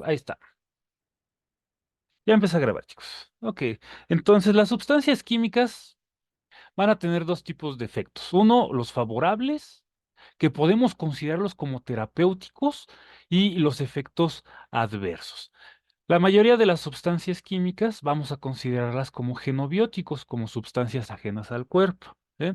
Ahí está. Ya empecé a grabar, chicos. Ok. Entonces, las sustancias químicas van a tener dos tipos de efectos. Uno, los favorables, que podemos considerarlos como terapéuticos, y los efectos adversos. La mayoría de las sustancias químicas vamos a considerarlas como genobióticos, como sustancias ajenas al cuerpo. ¿Eh?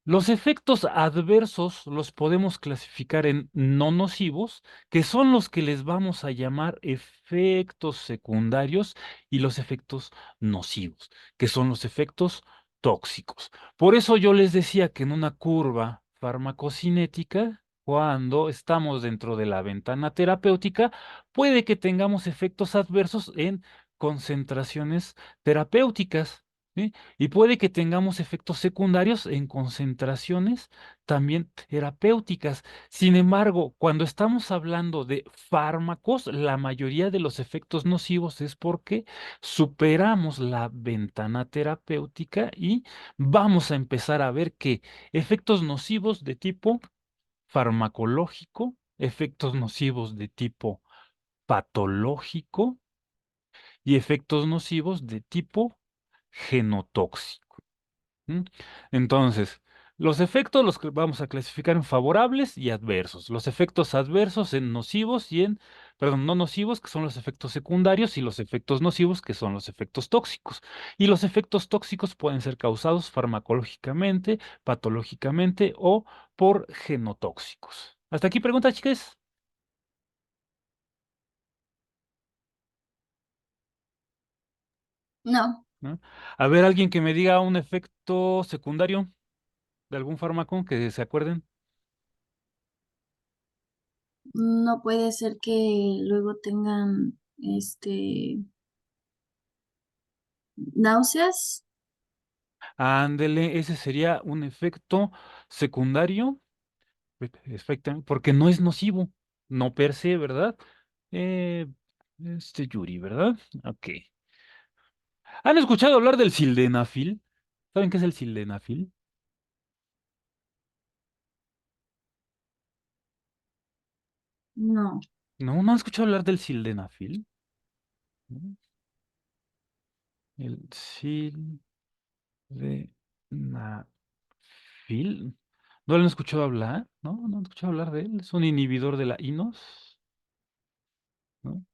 Los efectos adversos los podemos clasificar en no nocivos, que son los que les vamos a llamar efectos secundarios, y los efectos nocivos, que son los efectos tóxicos. Por eso yo les decía que en una curva farmacocinética, cuando estamos dentro de la ventana terapéutica, puede que tengamos efectos adversos en concentraciones terapéuticas. ¿Sí? Y puede que tengamos efectos secundarios en concentraciones también terapéuticas. Sin embargo, cuando estamos hablando de fármacos, la mayoría de los efectos nocivos es porque superamos la ventana terapéutica y vamos a empezar a ver que efectos nocivos de tipo farmacológico, efectos nocivos de tipo patológico y efectos nocivos de tipo genotóxico. ¿Mm? Entonces, los efectos los que vamos a clasificar en favorables y adversos. Los efectos adversos en nocivos y en, perdón, no nocivos, que son los efectos secundarios, y los efectos nocivos, que son los efectos tóxicos. Y los efectos tóxicos pueden ser causados farmacológicamente, patológicamente o por genotóxicos. ¿Hasta aquí pregunta, chicas? No, ¿No? A ver, alguien que me diga un efecto secundario de algún fármaco que se acuerden. no puede ser que luego tengan, náuseas. Ándele, ese sería un efecto secundario, porque no es nocivo, no per se, ¿verdad? Eh, Yuri, ¿verdad? Ok. ¿Han escuchado hablar del sildenafil? ¿Saben qué es el sildenafil? No, No, no han escuchado hablar del sildenafil. ¿No? El sildenafil. ¿No lo han escuchado hablar? ¿No? ¿No han escuchado hablar de él? Es un inhibidor de la inos, ¿no?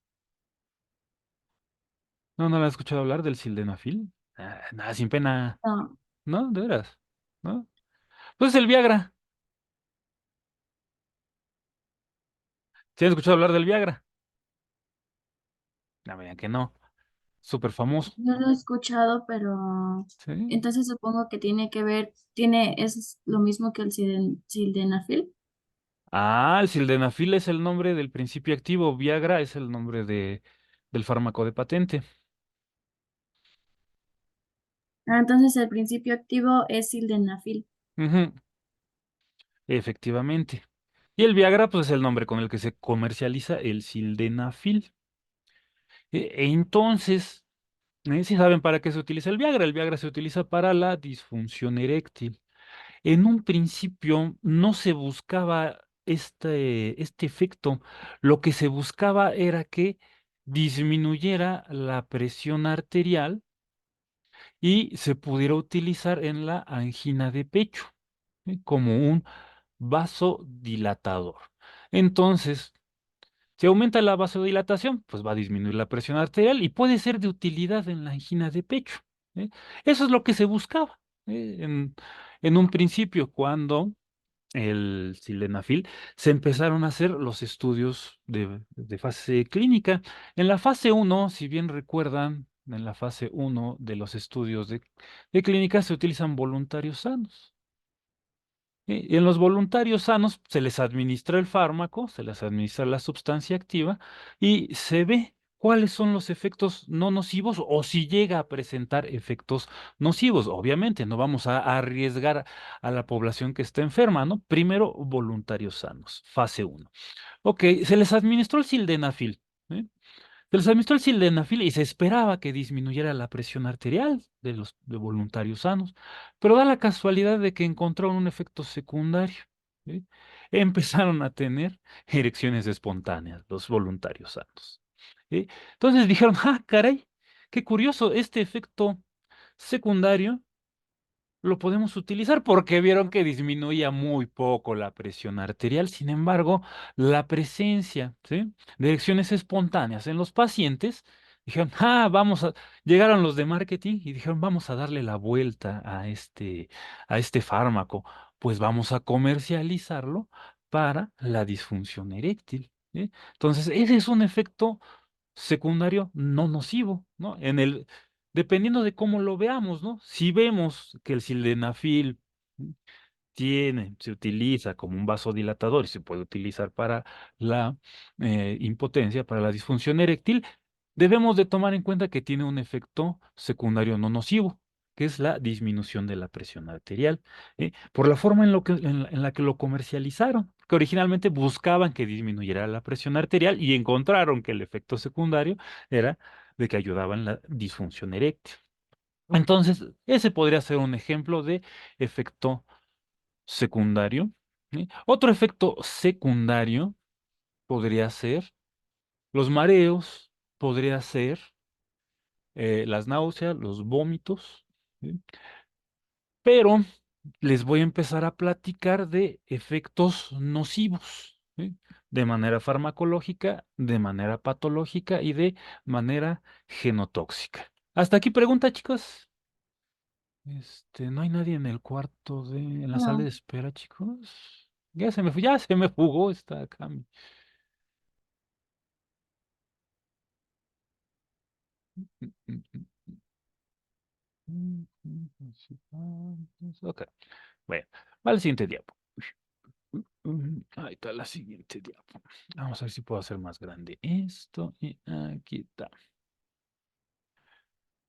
No, no lo han escuchado hablar del sildenafil. Ah, nada, sin pena. no, ¿No? ¿De veras? ¿No? Pues el Viagra. ¿Sí han escuchado hablar del Viagra? No, vean que no. Súper famoso. no lo he escuchado, pero Sí. entonces supongo que tiene que ver, es lo mismo que el sildenafil. Ah, el sildenafil es el nombre del principio activo. Viagra es el nombre del fármaco de patente. Ah, entonces el principio activo es sildenafil. Ujú, efectivamente. Y el Viagra, pues es el nombre con el que se comercializa el sildenafil. Entonces, ¿sí saben para qué se utiliza el Viagra? El Viagra se utiliza para la disfunción eréctil. En un principio no se buscaba este efecto. Lo que se buscaba era que disminuyera la presión arterial y se pudiera utilizar en la angina de pecho, como un vasodilatador. Entonces, si aumenta la vasodilatación, pues va a disminuir la presión arterial y puede ser de utilidad en la angina de pecho. ¿Eh? Eso es lo que se buscaba, en un principio, cuando el sildenafil, se empezaron a hacer los estudios de fase clínica. En la fase uno, si bien recuerdan, en la fase uno de los estudios de clínica se utilizan voluntarios sanos. Y en los voluntarios sanos se les administra el fármaco, se les administra la sustancia activa y se ve cuáles son los efectos no nocivos, o si llega a presentar efectos nocivos. Obviamente, no vamos a arriesgar a la población que está enferma, ¿no? Primero, voluntarios sanos, fase uno. Ok, se les administró el sildenafil. ¿Eh? Se les administró el sildenafil y se esperaba que disminuyera la presión arterial de los de voluntarios sanos, pero da la casualidad de que encontraron un efecto secundario. ¿Sí? Empezaron a tener erecciones espontáneas los voluntarios sanos. Entonces dijeron, ah, caray, qué curioso, este efecto secundario lo podemos utilizar porque vieron que disminuía muy poco la presión arterial. Sin embargo, la presencia, ¿sí?, de erecciones espontáneas en los pacientes, dijeron, ah, llegaron los de marketing y dijeron, vamos a darle la vuelta a este fármaco, pues vamos a comercializarlo para la disfunción eréctil. ¿Sí? Entonces, ese es un efecto secundario no nocivo, ¿no? Dependiendo de cómo lo veamos, ¿no? Si vemos que el sildenafil se utiliza como un vasodilatador y se puede utilizar para la impotencia, para la disfunción eréctil, debemos de tomar en cuenta que tiene un efecto secundario no nocivo, que es la disminución de la presión arterial, por la forma en la que lo comercializaron, que originalmente buscaban que disminuyera la presión arterial y encontraron que el efecto secundario era de que ayudaba en la disfunción eréctil. Entonces, ese podría ser un ejemplo de efecto secundario. Otro efecto secundario podría ser los mareos, podría ser las náuseas, los vómitos, ¿sí? Pero les voy a empezar a platicar de efectos nocivos, ¿sí?, de manera farmacológica, de manera patológica y de manera genotóxica. Hasta aquí pregunta, chicos. No hay nadie en el en la sala de No, espera, chicos. Ya se me fugó esta Cami. Ok, bueno, va al siguiente diapo. Ahí está la siguiente diapo. Vamos a ver si puedo hacer más grande esto. Y aquí está.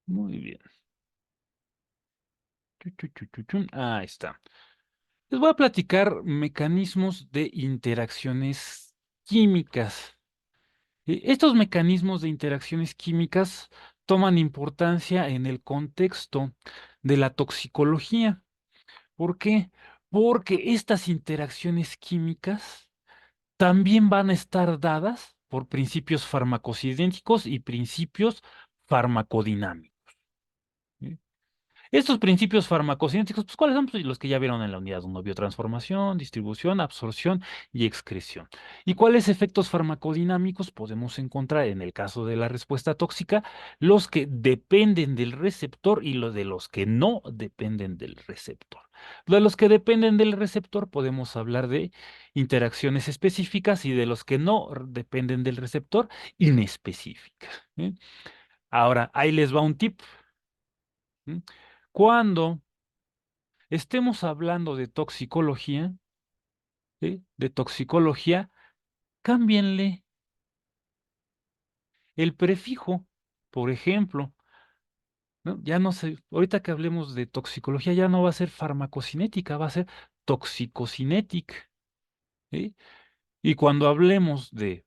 Muy bien. Ahí está. Les voy a platicar mecanismos de interacciones químicas. Estos mecanismos de interacciones químicas toman importancia en el contexto de la toxicología. ¿Por qué? Porque estas interacciones químicas también van a estar dadas por principios farmacocinéticos y principios farmacodinámicos. ¿Sí? Estos principios farmacocinéticos, pues, ¿cuáles son? Pues los que ya vieron en la unidad 1: biotransformación, distribución, absorción y excreción. ¿Y cuáles efectos farmacodinámicos podemos encontrar en el caso de la respuesta tóxica? Los que dependen del receptor y los de los que no dependen del receptor. De los que dependen del receptor podemos hablar de interacciones específicas y de los que no dependen del receptor, inespecíficas. ¿Sí? Ahora, ahí les va un tip. ¿Sí? Cuando estemos hablando de toxicología, ¿sí?, de toxicología, cámbienle el prefijo. Por ejemplo, ¿no? Ya no sé, ahorita que hablemos de toxicología, ya no va a ser farmacocinética, va a ser toxicocinética. ¿Sí? Y cuando hablemos de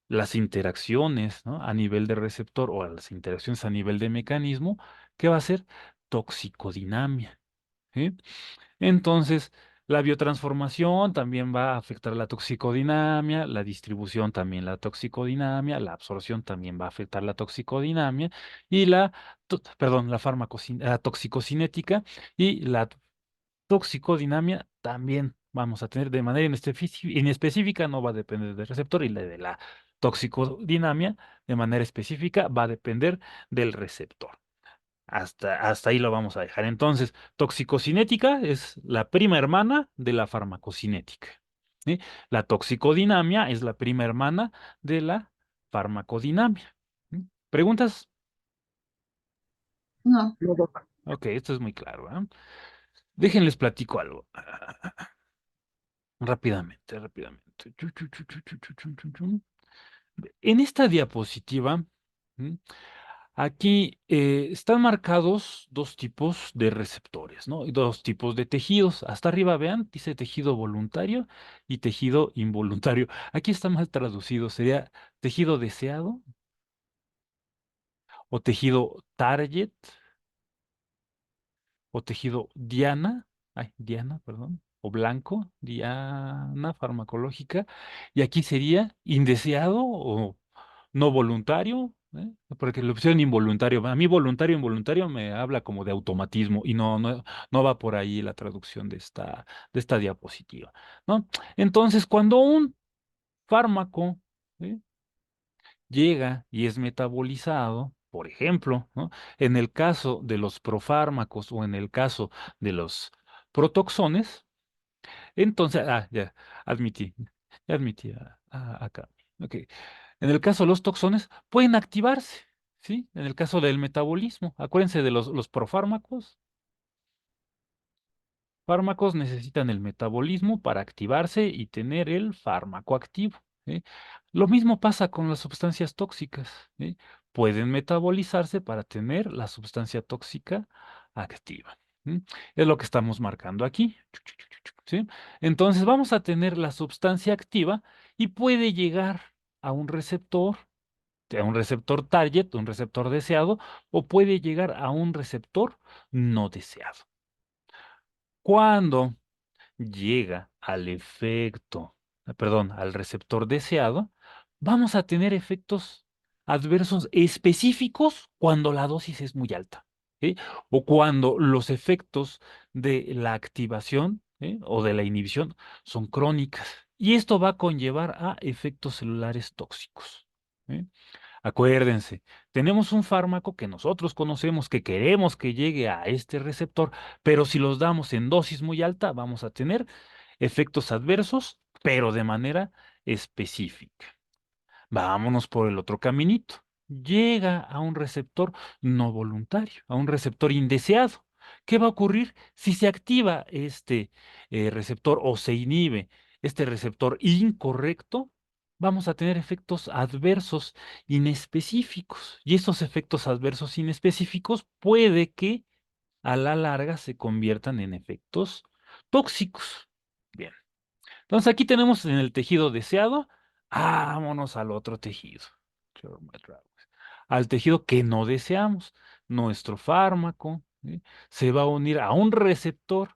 las interacciones, ¿no?, a nivel de receptor o a las interacciones a nivel de mecanismo, ¿qué va a ser? Toxicodinamia. ¿Sí? Entonces, la biotransformación también va a afectar la toxicodinamia, la distribución también la toxicodinamia, la absorción también va a afectar la toxicodinamia y la toxicocinética y la toxicodinamia también vamos a tener de manera inespecífica, no va a depender del receptor, y la de la toxicodinamia de manera específica va a depender del receptor. Hasta ahí lo vamos a dejar. Entonces, toxicocinética es la prima hermana de la farmacocinética. ¿Sí? La toxicodinamia es la prima hermana de la farmacodinamia. ¿Sí? ¿Preguntas? no. No, doctor. Ok, esto es muy claro. Déjenles platico algo. Rápidamente, rápidamente. En esta diapositiva, ¿m?, aquí están marcados dos tipos de receptores, ¿no? Y dos tipos de tejidos. Hasta arriba, vean, dice tejido voluntario y tejido involuntario. Aquí está mal traducido. Sería tejido deseado o tejido target o tejido Diana, perdón, o blanco, Diana farmacológica. Y aquí sería indeseado no voluntario, porque la opción involuntario, a mí voluntario, involuntario me habla como de automatismo y no va por ahí la traducción de esta diapositiva, ¿no? Entonces, cuando un fármaco, ¿sí?, llega y es metabolizado, por ejemplo, ¿no?, en el caso de los profármacos o en el caso de los protoxones, entonces, ya admití acá. Ok. En el caso de los toxones, pueden activarse, ¿sí? En el caso del metabolismo, acuérdense de los profármacos. Fármacos necesitan el metabolismo para activarse y tener el fármaco activo, ¿sí? Lo mismo pasa con las sustancias tóxicas, ¿sí? Pueden metabolizarse para tener la sustancia tóxica activa. ¿Sí? Es lo que estamos marcando aquí. ¿Sí? Entonces vamos a tener la sustancia activa y puede llegar a un receptor target, un receptor deseado, o puede llegar a un receptor no deseado. Cuando llega al receptor deseado, vamos a tener efectos adversos específicos cuando la dosis es muy alta, ¿sí? O cuando los efectos de la activación, ¿sí?, o de la inhibición son crónicas. Y esto va a conllevar a efectos celulares tóxicos. ¿Sí? Acuérdense, tenemos un fármaco que nosotros conocemos, que queremos que llegue a este receptor, pero si los damos en dosis muy alta, vamos a tener efectos adversos, pero de manera específica. Vámonos por el otro caminito. Llega a un receptor no voluntario, a un receptor indeseado. ¿Qué va a ocurrir si se activa este receptor o se inhibe este receptor incorrecto? Vamos a tener efectos adversos inespecíficos. Y esos efectos adversos inespecíficos puede que a la larga se conviertan en efectos tóxicos. Bien. Entonces aquí tenemos en el tejido deseado, vámonos al otro tejido. Al tejido que no deseamos. Nuestro fármaco, ¿sí?, se va a unir a un receptor,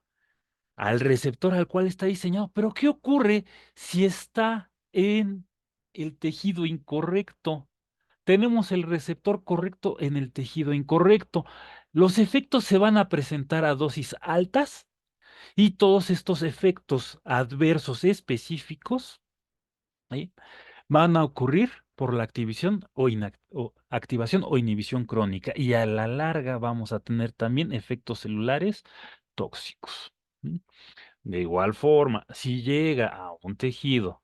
al receptor al cual está diseñado. Pero ¿qué ocurre si está en el tejido incorrecto? Tenemos el receptor correcto en el tejido incorrecto. Los efectos se van a presentar a dosis altas y todos estos efectos adversos específicos, ¿sí?, van a ocurrir por la activación o inhibición crónica. Y a la larga vamos a tener también efectos celulares tóxicos. ¿Sí? De igual forma, si llega a un tejido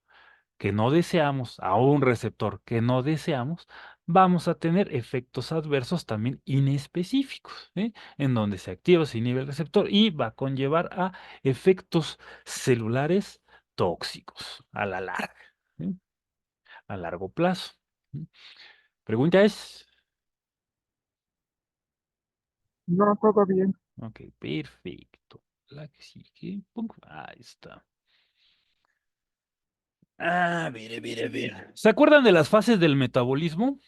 que no deseamos, a un receptor que no deseamos, vamos a tener efectos adversos también inespecíficos, ¿sí?, en donde se activa, se inhibe el receptor y va a conllevar a efectos celulares tóxicos a la larga, ¿sí?, a largo plazo. ¿Sí? Pregunta es, No, todo bien. ok, perfecto. La que sigue, pum, ahí está. A ver. ¿Se acuerdan de las fases del metabolismo?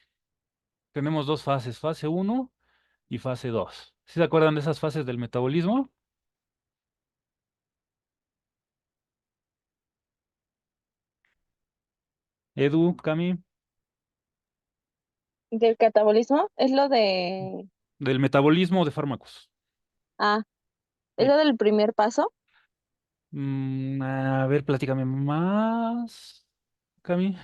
Tenemos dos fases, fase uno y fase 2. ¿Sí se acuerdan de esas fases del metabolismo? Edu, Cami, Del catabolismo es lo de, del metabolismo de fármacos. ah, es Sí. lo del primer paso. A ver, platícame más, Cami.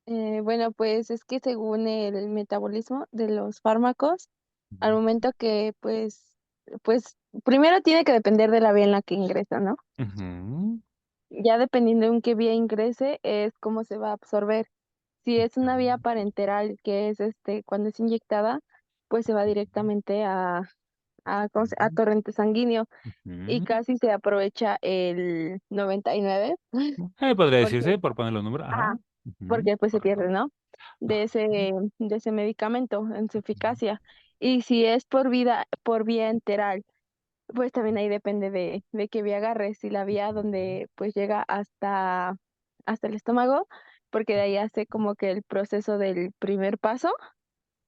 Bueno, pues es que según el metabolismo de los fármacos, al momento que pues primero tiene que depender de la vía en la que ingresa, ¿no? Ujú, Ya dependiendo en qué vía ingrese es cómo se va a absorber. Si es una vía parenteral, que es cuando es inyectada, pues se va directamente ¿cómo a torrente sanguíneo y ujú. casi se aprovecha el 99 Podría porque, decirse, por poner los números. Ajá. ajá, Ujú, porque pues se pierde, correcto. ¿no? De Ajá. ese medicamento en su eficacia. Y si es por vía enteral, pues también ahí depende de qué vía agarres. Si la vía donde pues llega hasta el estómago, porque de ahí hace como que el proceso del primer paso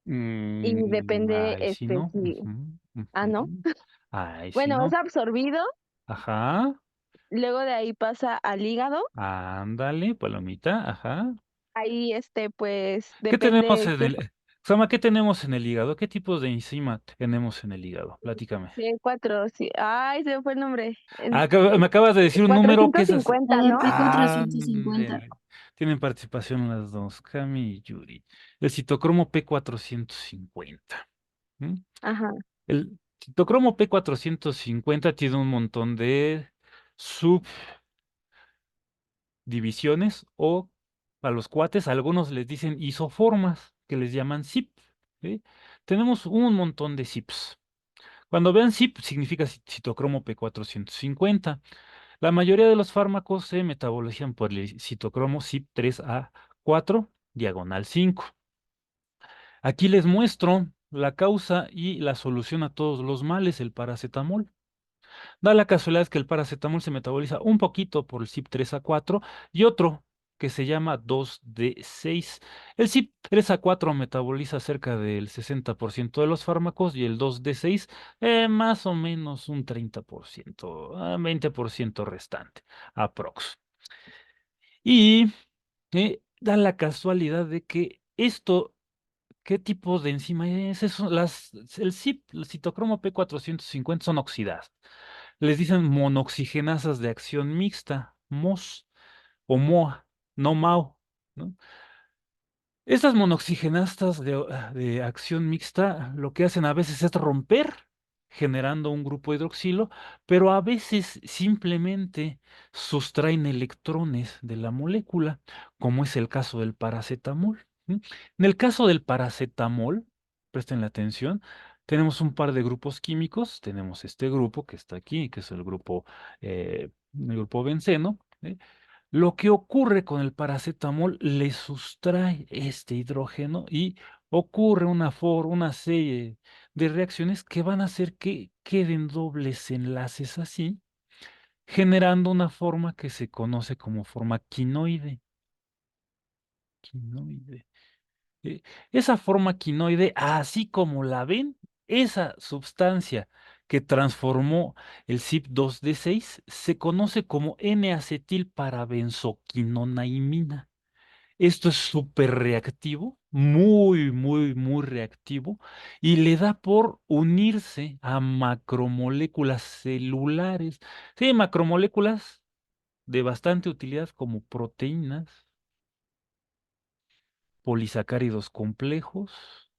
y depende, Ahí sí, ¿no? si, Ujú, ¿no? ujú. Ahí sí, Bueno, es ¿no? absorbido, Ajá. luego de ahí pasa al hígado Ándale, palomita. Ajá. ahí pues ¿Qué tenemos depende en el... Sama, ¿qué tenemos en el hígado? ¿Qué tipos de enzima tenemos en el hígado? Platícame. C4, sí. Ay, se me fue el nombre. Me acabas de decir un número que es así. 450, La de ¿no? P450. Ándele. Tienen participación las dos, Cami y Yuri. El citocromo P450. ¿Mm? Ajá. El citocromo P450 tiene un montón de subdivisiones o a los cuates, algunos les dicen isoformas, que les llaman CIP. ¿Sí? Tenemos un montón de CIPs. Cuando vean CIP, significa citocromo P450. La mayoría de los fármacos se metabolizan por el citocromo CYP3A4, diagonal 5. Aquí les muestro la causa y la solución a todos los males, el paracetamol. Da la casualidad que el paracetamol se metaboliza un poquito por el CYP3A4 y otro que se llama 2D6. El CYP3A4 metaboliza cerca del 60% de los fármacos y el 2D6 más o menos un 30%, 20% restante, aprox. Y da la casualidad de que esto, ¿qué tipo de enzima es? El CYP, el citocromo P450 son oxidadas. Les dicen monoxigenasas de acción mixta, MOS o MOA, no MAO, ¿no? Estas monoxigenastas de acción mixta lo que hacen a veces es romper, generando un grupo hidroxilo, pero a veces simplemente sustraen electrones de la molécula, como es el caso del paracetamol. ¿Sí? En el caso del paracetamol, presten la atención, tenemos un par de grupos químicos. Tenemos este grupo que está aquí, que es el grupo benceno. ¿Sí? Lo que ocurre con el paracetamol le sustrae este hidrógeno y ocurre una serie de reacciones que van a hacer que queden dobles enlaces así, generando una forma que se conoce como forma quinoide. Quinoide. Eh, Esa forma quinoide, así como la ven, esa sustancia que transformó el CYP2D6 se conoce como N-acetilparabenzoquinonaimina. Esto es súper reactivo, muy, muy, muy reactivo, y le da por unirse a macromoléculas celulares. Sí, macromoléculas de bastante utilidad como proteínas, polisacáridos complejos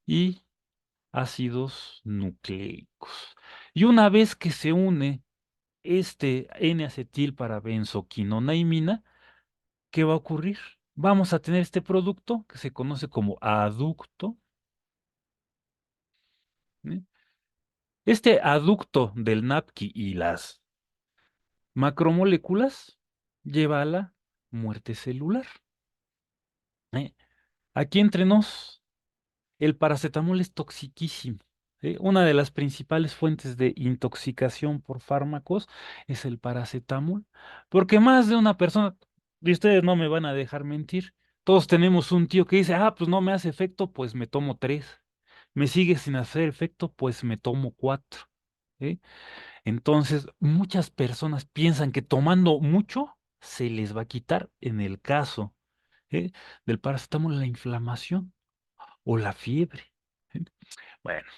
y ácidos nucleicos. Y una vez que se une este N-acetilparabenzoquinonaimina, ¿qué va a ocurrir? Vamos a tener este producto que se conoce como aducto. ¿Eh? Este aducto del NAPQI y las macromoléculas lleva a la muerte celular. ¿Eh? Aquí entre nos, el paracetamol es toxiquísimo. ¿Sí? Una de las principales fuentes de intoxicación por fármacos es el paracetamol, porque más de una persona, y ustedes no me van a dejar mentir, todos tenemos un tío que dice, pues no me hace efecto, pues me tomo 3. Me sigue sin hacer efecto, pues me tomo 4. ¿Sí? Entonces, muchas personas piensan que tomando mucho se les va a quitar, en el caso ¿sí? del paracetamol, la inflamación o la fiebre. ¿Sí? Bueno,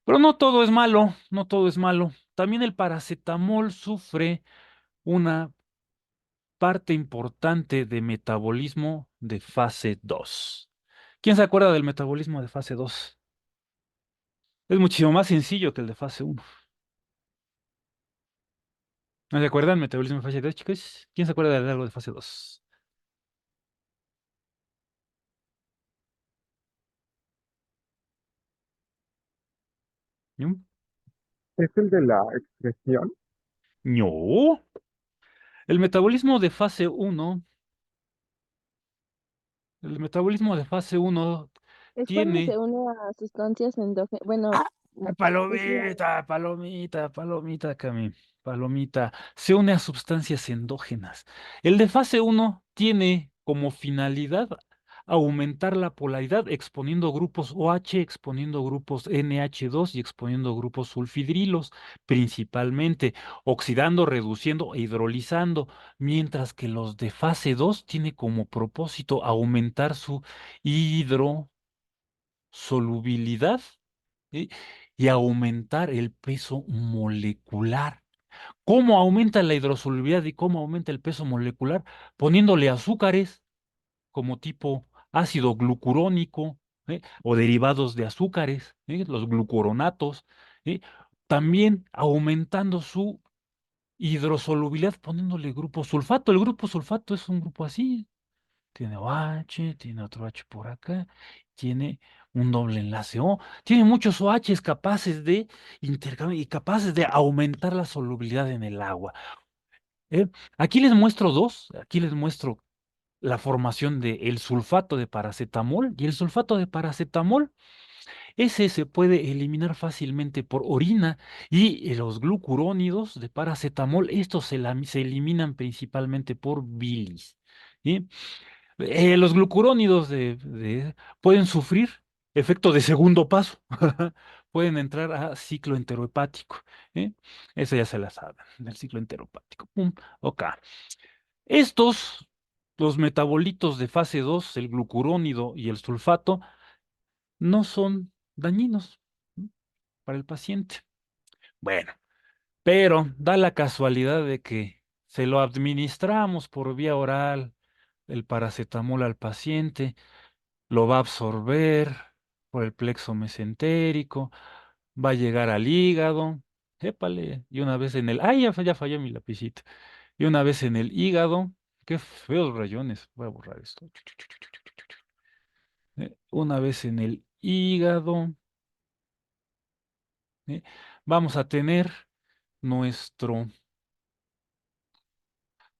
pero no todo es malo, no todo es malo. También el paracetamol sufre una parte importante de metabolismo de fase 2. ¿Quién se acuerda del metabolismo de fase 2? Es muchísimo más sencillo que el de fase 1. ¿No se acuerdan del metabolismo de fase 2, chicos? ¿Quién se acuerda de algo de fase 2? ¿No? Es el de la expresión. No. El metabolismo de fase 1, el metabolismo de fase 1 Es cuando tiene... se une a sustancias endógenas. Bueno, es Palomita, palomita, palomita, Cami, palomita. Se une a sustancias endógenas. El de fase 1 tiene como finalidad aumentar la polaridad exponiendo grupos OH, exponiendo grupos NH2 y exponiendo grupos sulfidrilos, principalmente, oxidando, reduciendo e hidrolizando, mientras que los de fase 2 tiene como propósito aumentar su hidrosolubilidad, ¿sí? Y aumentar el peso molecular. ¿Cómo aumenta la hidrosolubilidad y cómo aumenta el peso molecular? Poniéndole azúcares como tipo ácido glucurónico, o derivados de azúcares, los glucuronatos, ¿eh? También aumentando su hidrosolubilidad poniéndole grupo sulfato. El grupo sulfato es un grupo así, tiene OH, tiene otro H por acá, tiene un doble enlace O, tiene muchos OHs capaces de intercambiar y capaces de aumentar la solubilidad en el agua. ¿eh? Aquí les muestro dos, aquí les muestro la formación del sulfato de paracetamol, y el sulfato de paracetamol, ese se puede eliminar fácilmente por orina, y los glucurónidos de paracetamol, estos se eliminan principalmente por bilis. ¿Sí? Los glucurónidos pueden sufrir efecto de segundo paso, pueden entrar a ciclo enterohepático. ¿eh? Eso ya se la saben, del ciclo enterohepático. Pum, ok. Estos, los metabolitos de fase 2, el glucurónido y el sulfato, no son dañinos, ¿m? Para el paciente. Bueno, pero da la casualidad de que se lo administramos por vía oral, el paracetamol al paciente, lo va a absorber por el plexo mesentérico, va a llegar al hígado, épale, y una vez en el, ay, ya falló mi lapicito, y una vez en el hígado, qué feos rayones, voy a borrar esto. Una vez en el hígado, vamos a tener nuestro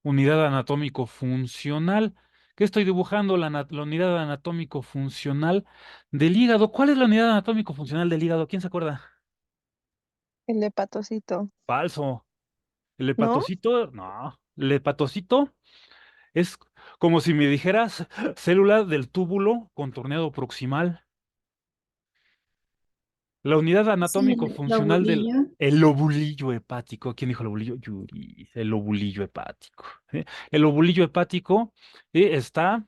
unidad anatómico funcional. ¿Qué estoy dibujando? La unidad anatómico funcional del hígado. ¿Cuál es la unidad anatómico funcional del hígado? ¿Quién se acuerda? El hepatocito, Falso. El ¿no? hepatocito, no. El hepatocito es como si me dijeras célula del túbulo contorneado proximal. La unidad Es anatómico el funcional del lobulillo. el lobulillo hepático. ¿Quién dijo lobulillo? Yuri, el lobulillo hepático. El lobulillo hepático está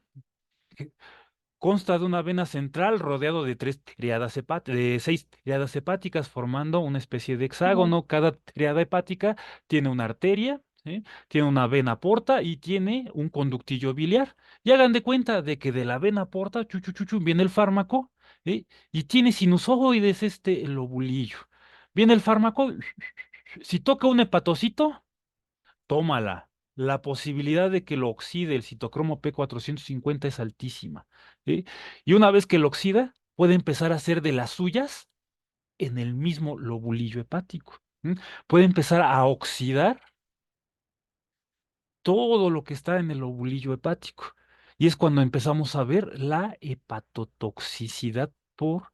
consta de una vena central rodeado de de seis triadas hepáticas, formando una especie de Ujú. hexágono. Cada triada hepática tiene una arteria, ¿sí? Tiene una vena porta y tiene un conductillo biliar. Y hagan de cuenta de que de la vena porta, viene el fármaco, ¿sí? Y tiene sinusoides el lobulillo. Viene el fármaco, si toca un hepatocito, tómala. La posibilidad de que lo oxide el citocromo P450 es altísima. ¿Sí? Y una vez que lo oxida, puede empezar a hacer de las suyas en el mismo lobulillo hepático. ¿m? Puede empezar a oxidar todo lo que está en el lobulillo hepático. Y es cuando empezamos a ver la hepatotoxicidad por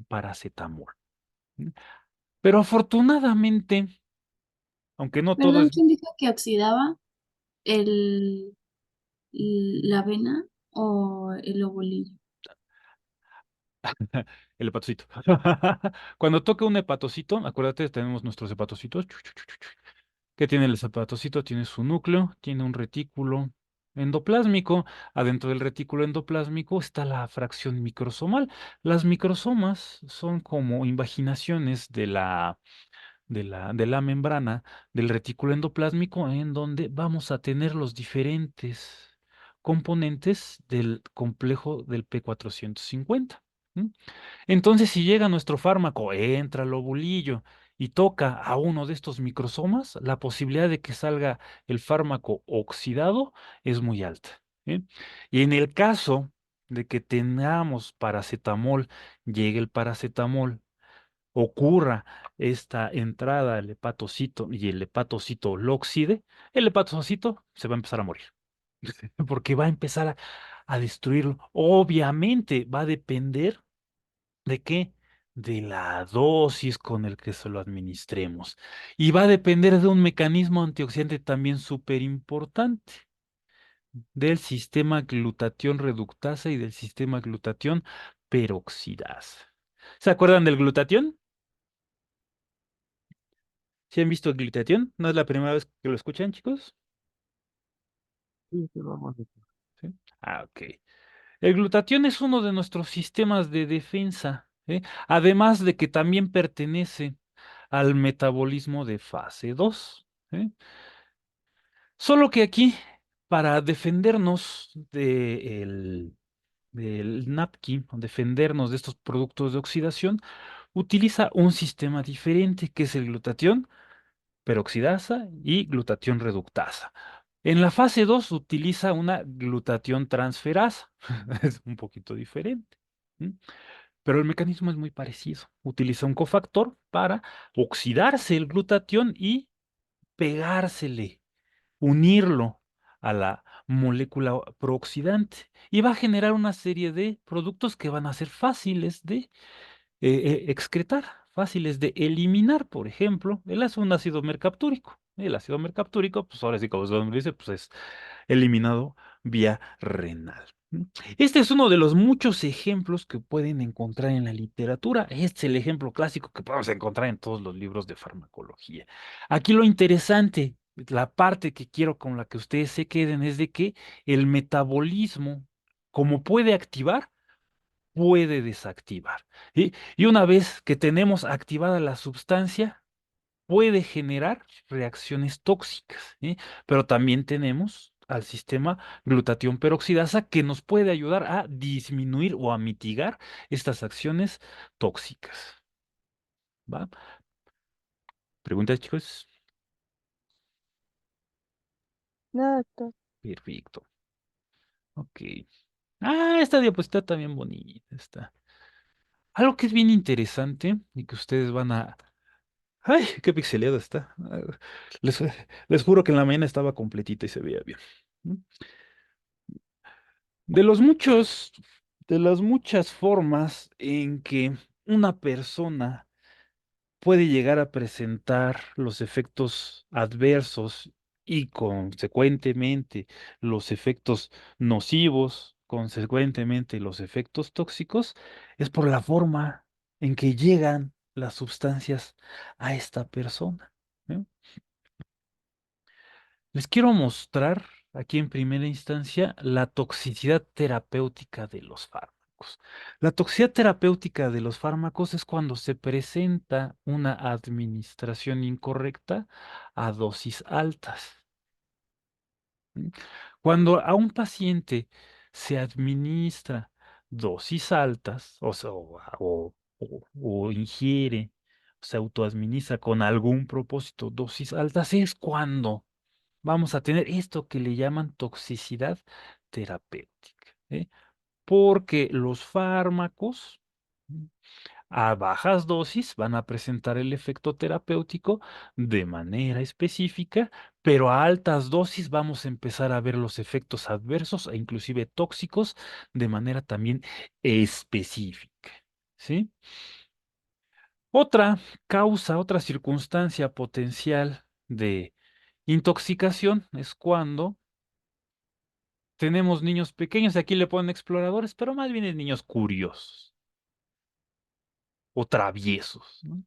paracetamol. ¿m? Pero afortunadamente, aunque no todo Perdón, es ¿quién dijo que oxidaba el, la avena o el lobulillo? el hepatocito. Cuando toca un hepatocito, acuérdate, tenemos nuestros hepatocitos. ¿Qué tiene el hepatocito? Tiene su núcleo, tiene un retículo endoplásmico. Adentro del retículo endoplásmico está la fracción microsomal. Las microsomas son como invaginaciones de la membrana del retículo endoplásmico, en donde vamos a tener los diferentes componentes del complejo del P450. ¿m? Entonces, si llega nuestro fármaco, entra al lobulillo y toca a uno de estos microsomas, la posibilidad de que salga el fármaco oxidado es muy alta. ¿eh? Y en el caso de que tengamos paracetamol, llegue el paracetamol, ocurra esta entrada al hepatocito y el hepatocito lo oxide, el hepatocito se va a empezar a morir, porque va a empezar a destruirlo. Obviamente va a depender ¿de qué? De la dosis con el que se lo administremos. Y va a depender de un mecanismo antioxidante también súper importante, del sistema glutatión reductasa y del sistema glutatión peroxidasa. ¿Se acuerdan del glutatión? ¿Sí han visto el glutatión? ¿No es la primera vez que lo escuchan, chicos? Sí, sí, vamos. ¿Sí? Ah, ok. El glutatión es uno de nuestros sistemas de defensa, ¿eh? Además de que también pertenece al metabolismo de fase 2. ¿Eh? Solo que aquí, para defendernos del napkin, o defendernos de estos productos de oxidación, utiliza un sistema diferente, que es el glutatión peroxidasa y glutatión reductasa. En la fase 2 utiliza una glutatión transferasa. Es un poquito diferente. ¿M? Pero el mecanismo es muy parecido. Utiliza un cofactor para oxidarse el glutatión y pegársele, unirlo a la molécula prooxidante. Y va a generar una serie de productos que van a ser fáciles de excretar, fáciles de eliminar. Por ejemplo, un ácido mercaptúrico. El ácido mercaptúrico, pues ahora sí, como su nombre dice, pues es eliminado vía renal. ¿M? Este es uno de los muchos ejemplos que pueden encontrar en la literatura. Este es el ejemplo clásico que podemos encontrar en todos los libros de farmacología. Aquí lo interesante, la parte que quiero con la que ustedes se queden, es de que el metabolismo, como puede activar, puede desactivar. ¿Sí? Y una vez que tenemos activada la sustancia, puede generar reacciones tóxicas, ¿sí? Pero también tenemos al sistema glutatión peroxidasa, que nos puede ayudar a disminuir o a mitigar estas acciones tóxicas. ¿Va? ¿Preguntas, chicos? No, doctor. Perfecto. Ok. Ah, esta diapositiva está bien bonita. Está. Algo que es bien interesante y que ustedes van a... ¡Ay, qué pixeleada está! Les, les juro que en la mañana estaba completita y se veía bien. ¿Mm? De los muchos, de las muchas formas en que una persona puede llegar a presentar los efectos adversos y consecuentemente los efectos nocivos, consecuentemente los efectos tóxicos, es por la forma en que llegan las sustancias a esta persona. ¿Eh? Les quiero mostrar aquí en primera instancia la toxicidad terapéutica de los fármacos. La toxicidad terapéutica de los fármacos es cuando se presenta una administración incorrecta a dosis altas. ¿M? Cuando a un paciente se administra dosis altas, o sea, o ingiere, se autoadministra con algún propósito dosis altas, es cuando vamos a tener esto que le llaman toxicidad terapéutica, ¿eh? Porque los fármacos, ¿m? A bajas dosis van a presentar el efecto terapéutico de manera específica, pero a altas dosis vamos a empezar a ver los efectos adversos e inclusive tóxicos de manera también específica, ¿sí? Otra causa, otra circunstancia potencial de intoxicación es cuando tenemos niños pequeños, aquí le ponen exploradores, pero más bien es niños curiosos o traviesos, ¿no?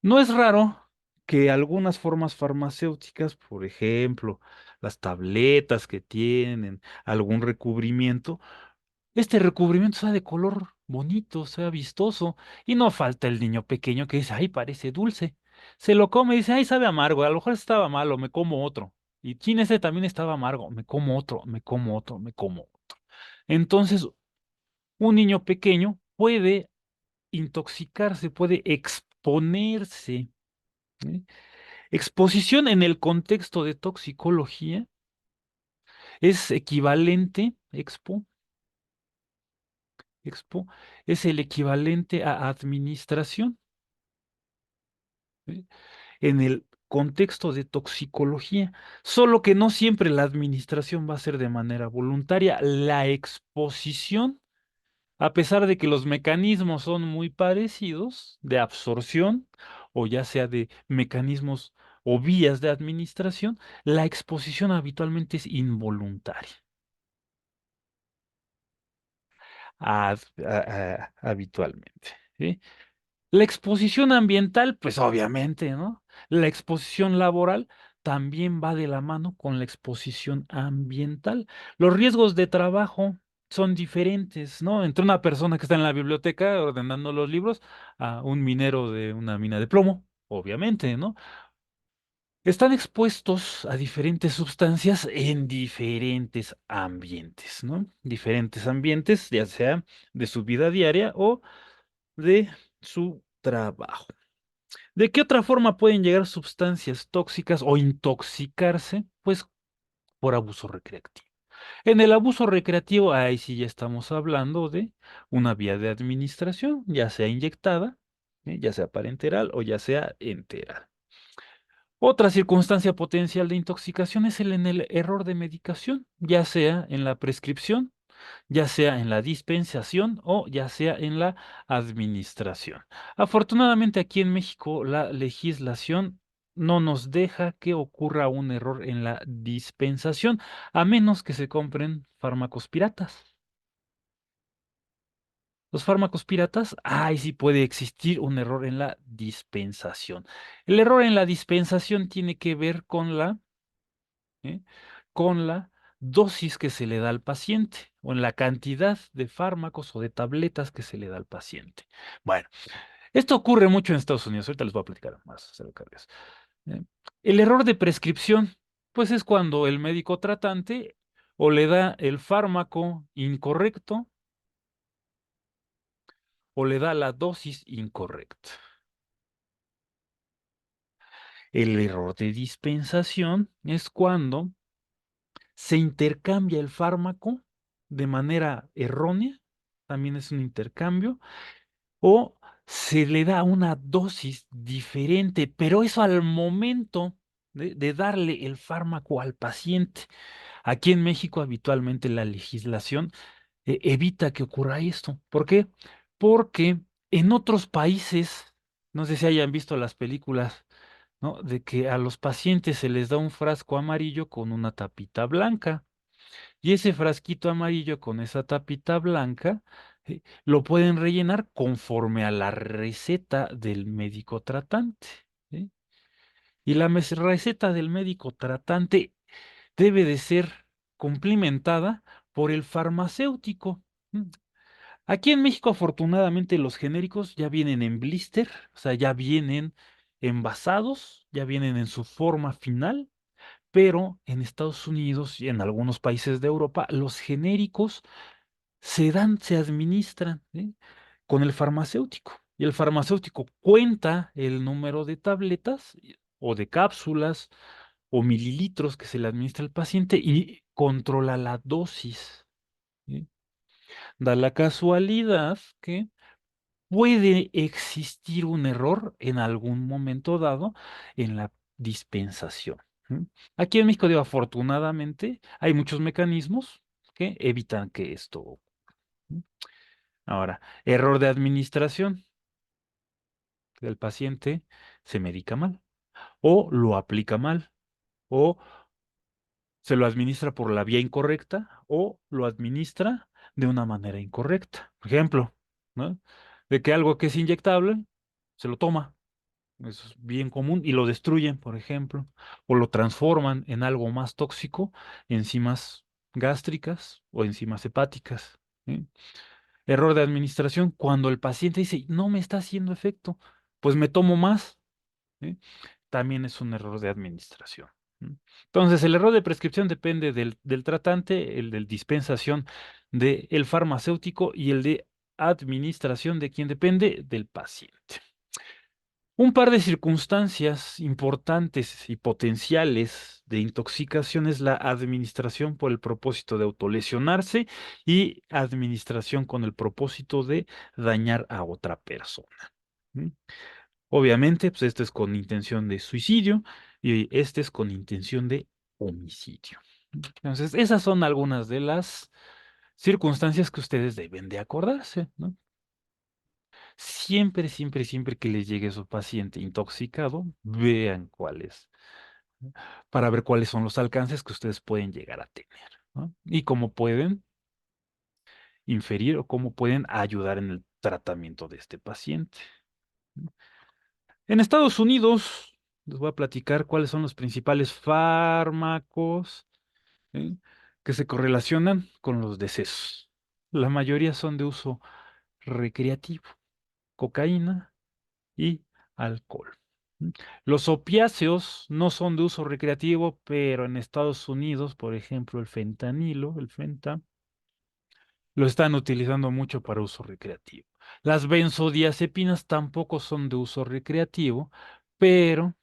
No es raro que algunas formas farmacéuticas, por ejemplo, las tabletas que tienen algún recubrimiento, este recubrimiento sea de color bonito, sea vistoso, y no falta el niño pequeño que dice, ay, parece dulce. Se lo come y dice, ay, sabe amargo, a lo mejor estaba malo, me como otro. Y chin, ese también estaba amargo, me como otro, me como otro, me como otro. Entonces, un niño pequeño puede intoxicarse, puede exponerse. ¿Eh? Exposición en el contexto de toxicología es equivalente, expo, es el equivalente a administración. ¿Eh? En el contexto de toxicología, solo que no siempre la administración va a ser de manera voluntaria. La exposición, a pesar de que los mecanismos son muy parecidos de absorción o ya sea de mecanismos o vías de administración, la exposición habitualmente es involuntaria. Habitualmente. ¿Sí? La exposición ambiental, pues obviamente, ¿no? La exposición laboral también va de la mano con la exposición ambiental. Los riesgos de trabajo son diferentes, ¿no? Entre una persona que está en la biblioteca ordenando los libros a un minero de una mina de plomo, obviamente, ¿no? Están expuestos a diferentes sustancias en diferentes ambientes, ¿no? Diferentes ambientes, ya sea de su vida diaria o de su trabajo. ¿De qué otra forma pueden llegar sustancias tóxicas o intoxicarse? Pues por abuso recreativo. En el abuso recreativo, ahí sí ya estamos hablando de una vía de administración, ya sea inyectada, ya sea parenteral o ya sea enteral. Otra circunstancia potencial de intoxicación es en el error de medicación, ya sea en la prescripción, ya sea en la dispensación o ya sea en la administración. Afortunadamente aquí en México la legislación no nos deja que ocurra un error en la dispensación, a menos que se compren fármacos piratas. Los fármacos piratas, ahí sí puede existir un error en la dispensación. El error en la dispensación tiene que ver ¿eh? con la dosis que se le da al paciente o en la cantidad de fármacos o de tabletas que se le da al paciente. Bueno, esto ocurre mucho en Estados Unidos. Ahorita les voy a platicar más acerca de eso. ¿Eh? El error de prescripción, pues es cuando el médico tratante o le da el fármaco incorrecto o le da la dosis incorrecta. El error de dispensación es cuando se intercambia el fármaco de manera errónea, también es un intercambio, o se le da una dosis diferente, pero eso al momento de darle el fármaco al paciente. Aquí en México habitualmente la legislación evita que ocurra esto. ¿Por qué? Porque en otros países, no sé si hayan visto las películas, ¿no? De que a los pacientes se les da un frasco amarillo con una tapita blanca. Y ese frasquito amarillo con esa tapita blanca lo pueden rellenar conforme a la receta del médico tratante. ¿Sí? Y la receta del médico tratante debe de ser cumplimentada por el farmacéutico. ¿Mm? Aquí en México, afortunadamente, los genéricos ya vienen en blister, o sea, ya vienen envasados, ya vienen en su forma final, pero en Estados Unidos y en algunos países de Europa, los genéricos se dan, se administran, ¿sí? Con el farmacéutico. Y el farmacéutico cuenta el número de tabletas o de cápsulas o mililitros que se le administra al paciente y controla la dosis. ¿Sí? Da la casualidad que puede existir un error en algún momento dado en la dispensación. ¿Sí? Aquí en México, digo, afortunadamente, hay muchos mecanismos que evitan que esto ocurra. ¿Sí? Ahora, error de administración. El paciente se medica mal o lo aplica mal o se lo administra por la vía incorrecta o lo administra de una manera incorrecta. Por ejemplo, ¿no? De que algo que es inyectable se lo toma. Eso es bien común y lo destruyen, por ejemplo, o lo transforman en algo más tóxico, enzimas gástricas o enzimas hepáticas. ¿Sí? Error de administración, cuando el paciente dice, no me está haciendo efecto, pues me tomo más. ¿Sí? También es un error de administración. ¿Mm? Entonces, el error de prescripción depende del tratante, el de dispensación del farmacéutico y el de administración de quien depende del paciente. Un par de circunstancias importantes y potenciales de intoxicación es la administración por el propósito de autolesionarse y administración con el propósito de dañar a otra persona. ¿Mm? Obviamente, pues este es con intención de suicidio y este es con intención de homicidio. Entonces, esas son algunas de las circunstancias que ustedes deben de acordarse, ¿no? Siempre, siempre, siempre que les llegue su paciente intoxicado, vean cuáles, ¿no? Para ver cuáles son los alcances que ustedes pueden llegar a tener, ¿no? Y cómo pueden inferir o cómo pueden ayudar en el tratamiento de este paciente. En Estados Unidos, les voy a platicar cuáles son los principales fármacos, ¿sí?, que se correlacionan con los decesos. La mayoría son de uso recreativo, cocaína y alcohol. ¿Mm? Los opiáceos no son de uso recreativo, pero en Estados Unidos, por ejemplo, el fentanilo, el fenta, lo están utilizando mucho para uso recreativo. Las benzodiazepinas tampoco son de uso recreativo, pero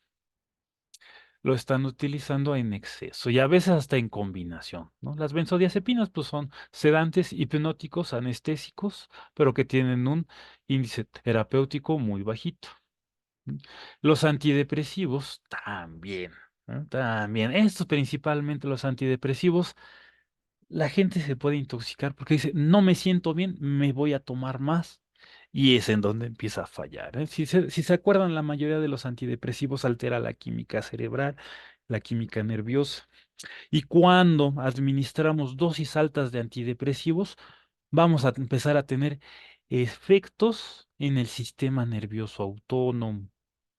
lo están utilizando en exceso y a veces hasta en combinación, ¿no? Las benzodiazepinas pues son sedantes, hipnóticos, anestésicos, pero que tienen un índice terapéutico muy bajito. ¿Mm? Los antidepresivos también, ¿no? También, estos principalmente los antidepresivos, la gente se puede intoxicar porque dice, no me siento bien, me voy a tomar más. Y es en donde empieza a fallar, ¿eh? Si se acuerdan, la mayoría de los antidepresivos altera la química cerebral, la química nerviosa. Y cuando administramos dosis altas de antidepresivos, vamos a empezar a tener efectos en el sistema nervioso autónomo,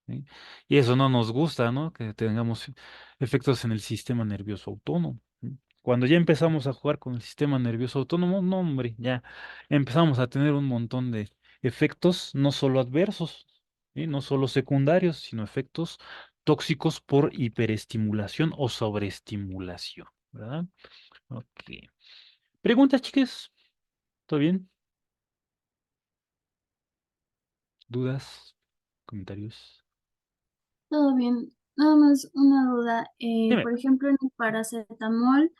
¿sí? Y eso no nos gusta, ¿no? Que tengamos efectos en el sistema nervioso autónomo. ¿Sí? Cuando ya empezamos a jugar con el sistema nervioso autónomo, no, hombre, ya empezamos a tener un montón de efectos, no solo adversos, ¿sí?, no solo secundarios, sino efectos tóxicos por hiperestimulación o sobreestimulación, ¿verdad? Ok. Preguntas, chicas. ¿Todo bien? ¿Dudas? ¿Comentarios? Todo bien. Nada más una duda. Dime. Por ejemplo, en el paracetamol,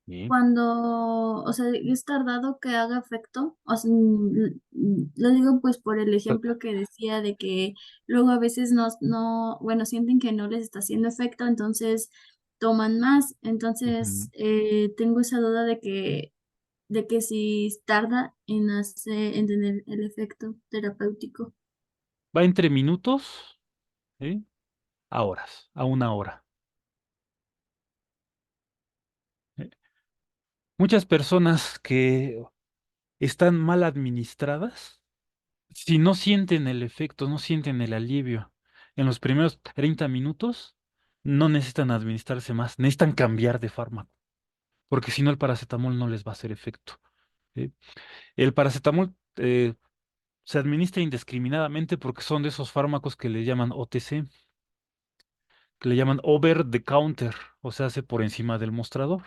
Sí. cuando, o sea, es tardado que haga efecto. O sea, lo digo pues por el ejemplo que decía de que luego a veces bueno, sienten que no les está haciendo efecto, entonces toman más. Ujú. Entonces, tengo esa duda de que si tarda en tener el efecto terapéutico. Va entre minutos, ¿sí?, a horas, a una hora. ¿Sí? Muchas personas que están mal administradas, si no sienten el efecto, no sienten el alivio en los primeros 30 minutos, no necesitan administrarse más, necesitan cambiar de fármaco, porque si no el paracetamol no les va a hacer efecto. ¿Sí? El paracetamol se administra indiscriminadamente porque son de esos fármacos que le llaman OTC, que le llaman over the counter, o sea, hace por encima del mostrador.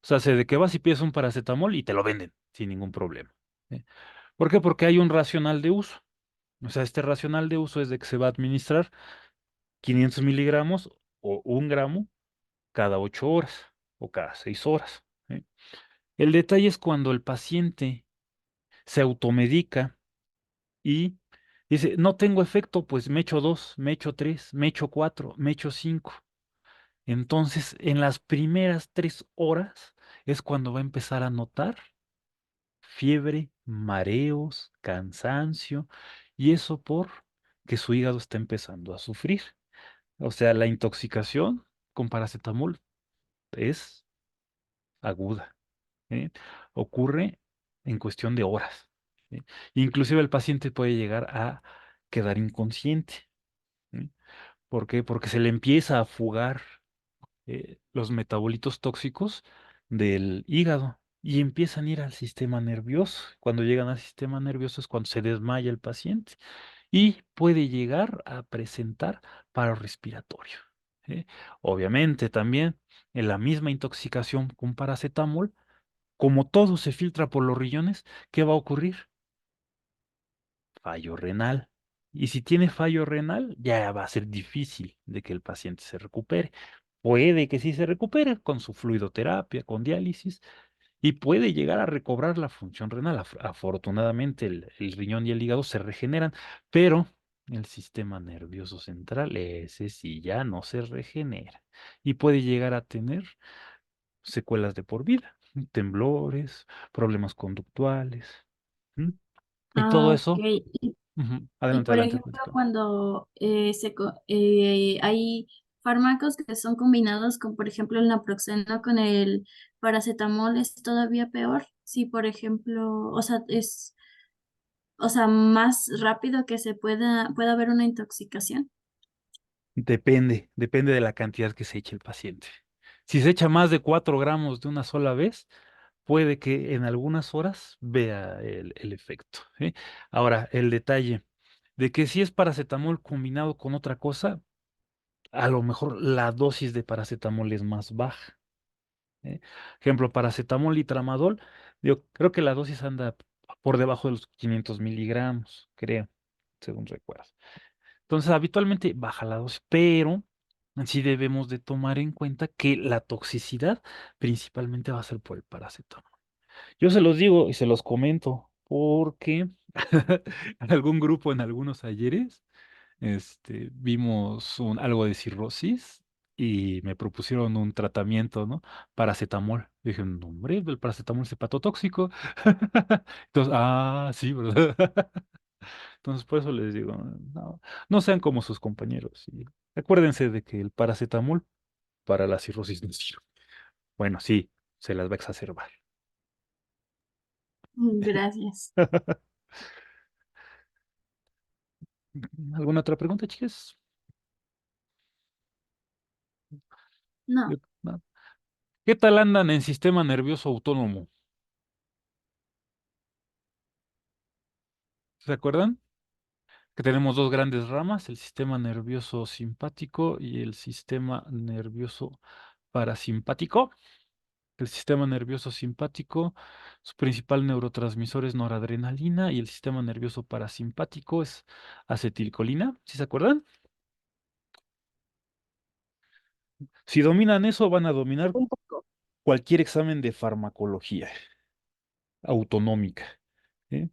O sea, hace de que vas y pides un paracetamol y te lo venden sin ningún problema. ¿Sí? ¿Por qué? Porque hay un racional de uso. O sea, este racional de uso es de que se va a administrar 500 miligramos o 1 gramo cada 8 horas o cada 6 horas. ¿Sí? El detalle es cuando el paciente se automedica y dice, no tengo efecto, pues me echo 2, me echo 3, me echo 4, me echo 5. Entonces, en las primeras 3 horas es cuando va a empezar a notar fiebre, mareos, cansancio, y eso por que su hígado está empezando a sufrir. O sea, la intoxicación con paracetamol es aguda, ¿sí? Ocurre en cuestión de horas, ¿sí? Inclusive el paciente puede llegar a quedar inconsciente. ¿Sí? ¿Por qué? Porque se le empieza a fugar los metabolitos tóxicos del hígado y empiezan a ir al sistema nervioso. Cuando llegan al sistema nervioso es cuando se desmaya el paciente y puede llegar a presentar paro respiratorio. ¿Sí? Obviamente también en la misma intoxicación con paracetamol, como todo se filtra por los riñones, ¿qué va a ocurrir? Fallo renal. Y si tiene fallo renal, ya va a ser difícil de que el paciente se recupere. Puede que sí se recupere con su fluidoterapia, con diálisis, y puede llegar a recobrar la función renal. Afortunadamente, el riñón y el hígado se regeneran, pero el sistema nervioso central, ese sí ya no se regenera y puede llegar a tener secuelas de por vida, temblores, problemas conductuales. ¿M? Y todo Ah, ok. eso Ujú. Y Adelante, por adelante. ejemplo, cuando hay fármacos que son combinados con, por ejemplo, el naproxeno con el paracetamol, es todavía peor. Si, por ejemplo, o sea, o sea, más rápido que pueda haber una intoxicación. Depende de la cantidad que se eche el paciente. Si se echa más de 4 gramos de una sola vez, puede que en algunas horas vea el efecto, ¿sí? Ahora, el detalle de que si es paracetamol combinado con otra cosa, a lo mejor la dosis de paracetamol es más baja. ¿Eh? Ejemplo, paracetamol y tramadol, yo creo que la dosis anda por debajo de los 500 miligramos, creo, según recuerdo. Entonces, habitualmente baja la dosis, pero sí debemos de tomar en cuenta que la toxicidad principalmente va a ser por el paracetamol. Yo se los digo y se los comento porque en algún grupo, en algunos ayeres, vimos algo de cirrosis y me propusieron un tratamiento, ¿no? Paracetamol. Dije, no, hombre, el paracetamol es hepatotóxico. Entonces, sí, ¿verdad? Entonces, por eso les digo, no, no sean como sus compañeros. Y acuérdense de que el paracetamol para la cirrosis no sirve. Bueno, sí, se las va a exacerbar. Gracias. ¿Alguna otra pregunta, chicas? No, No. ¿Qué tal andan en sistema nervioso autónomo? ¿Se acuerdan? Que tenemos dos grandes ramas, el sistema nervioso simpático y el sistema nervioso parasimpático. El sistema nervioso simpático, su principal neurotransmisor es noradrenalina y el sistema nervioso parasimpático es acetilcolina. ¿Sí se acuerdan? Si dominan eso, van a dominar Un poco. cualquier examen de farmacología autonómica. ¿Sí?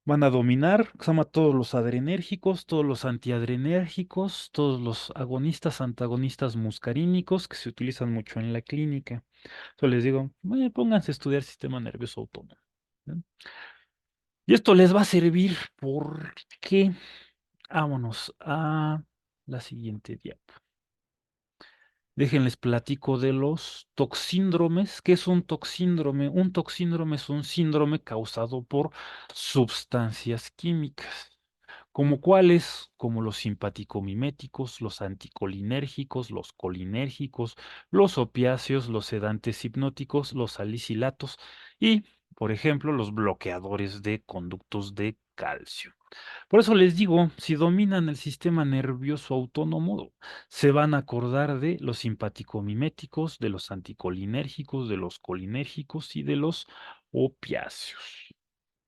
Van a dominar, se llama todos los adrenérgicos, todos los antiadrenérgicos, todos los agonistas, antagonistas muscarínicos que se utilizan mucho en la clínica. Yo les digo, pónganse a estudiar sistema nervioso autónomo. ¿No? Y esto les va a servir porque, vámonos a la siguiente diapo. Déjenles platico de los toxíndromes. ¿Qué es un toxíndrome? Un toxíndrome es un síndrome causado por sustancias químicas. ¿Como cuáles? Como los simpaticomiméticos, los anticolinérgicos, los colinérgicos, los opiáceos, los sedantes hipnóticos, los salicilatos y, por ejemplo, los bloqueadores de conductos de calcio. Por eso les digo, si dominan el sistema nervioso autónomo, se van a acordar de los simpaticomiméticos, de los anticolinérgicos, de los colinérgicos y de los opiáceos.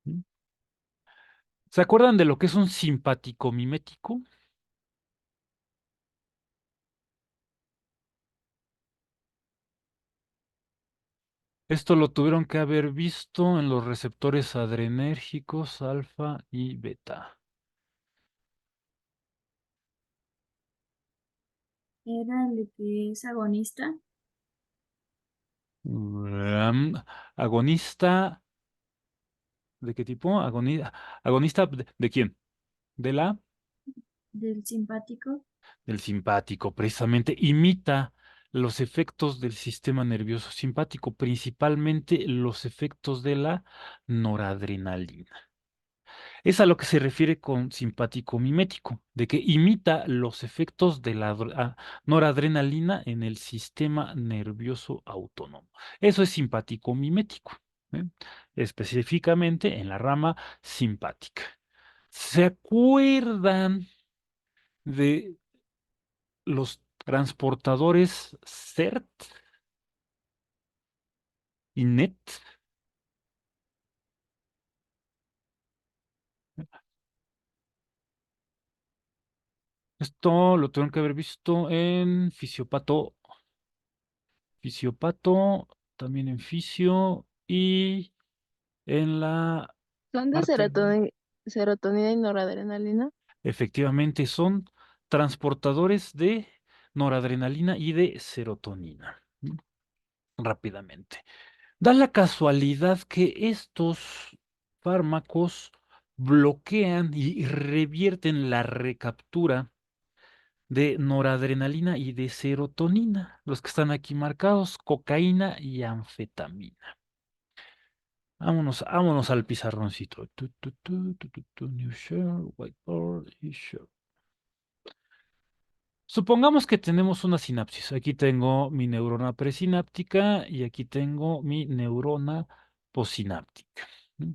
¿Mm? ¿Se acuerdan de lo que es un simpaticomimético? Esto lo tuvieron que haber visto en los receptores adrenérgicos alfa y beta. era el que es agonista Mm, Agonista, ¿de qué tipo? Agonista, ¿de quién? De la del simpático. del simpático, precisamente imita los efectos del sistema nervioso simpático, principalmente los efectos de la noradrenalina. Es a lo que se refiere con simpático mimético, de que imita los efectos de la noradrenalina en el sistema nervioso autónomo. Eso es simpático mimético, ¿eh? Específicamente en la rama simpática. ¿Se acuerdan de los transportadores CERT y NET? Esto lo tuvieron que haber visto en fisiopato, también en fisio y en la ¿Son de parte, serotonina y noradrenalina? efectivamente, son transportadores de noradrenalina y de serotonina. Rápidamente. Da la casualidad que estos fármacos bloquean y revierten la recaptura de noradrenalina y de serotonina, los que están aquí marcados, cocaína y anfetamina. Vámonos al pizarroncito. New share, whiteboard y share. Supongamos que tenemos una sinapsis. Aquí tengo mi neurona presináptica y aquí tengo mi neurona postsináptica. ¿Mm?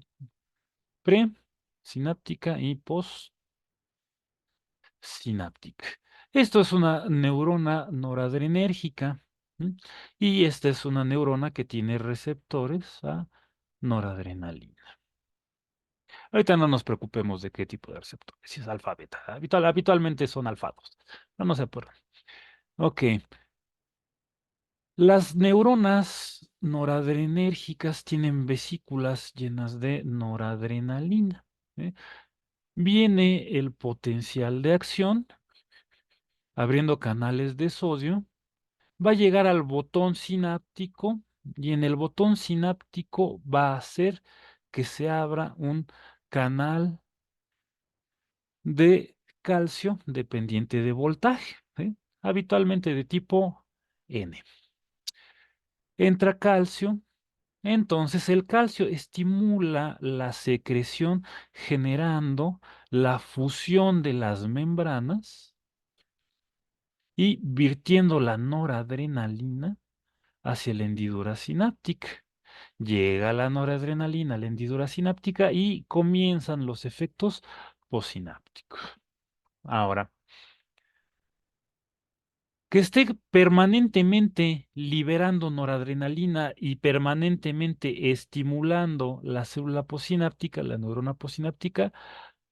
Presináptica y postsináptica. Esto es una neurona noradrenérgica. ¿Mm? Y esta es una neurona que tiene receptores a noradrenalina. Ahorita no nos preocupemos de qué tipo de receptores, si es alfa, beta. Habitualmente son alfados. No se apurren. Ok. Las neuronas noradrenérgicas tienen vesículas llenas de noradrenalina. ¿Eh? Viene el potencial de acción, abriendo canales de sodio, va a llegar al botón sináptico y en el botón sináptico va a hacer que se abra un canal de calcio dependiente de voltaje, ¿sí? Habitualmente de tipo N. Entra calcio, entonces el calcio estimula la secreción generando la fusión de las membranas y virtiendo la noradrenalina hacia la hendidura sináptica. Llega la noradrenalina a la hendidura sináptica y comienzan los efectos postsinápticos. Ahora, que esté permanentemente liberando noradrenalina y permanentemente estimulando la célula postsináptica, la neurona postsináptica,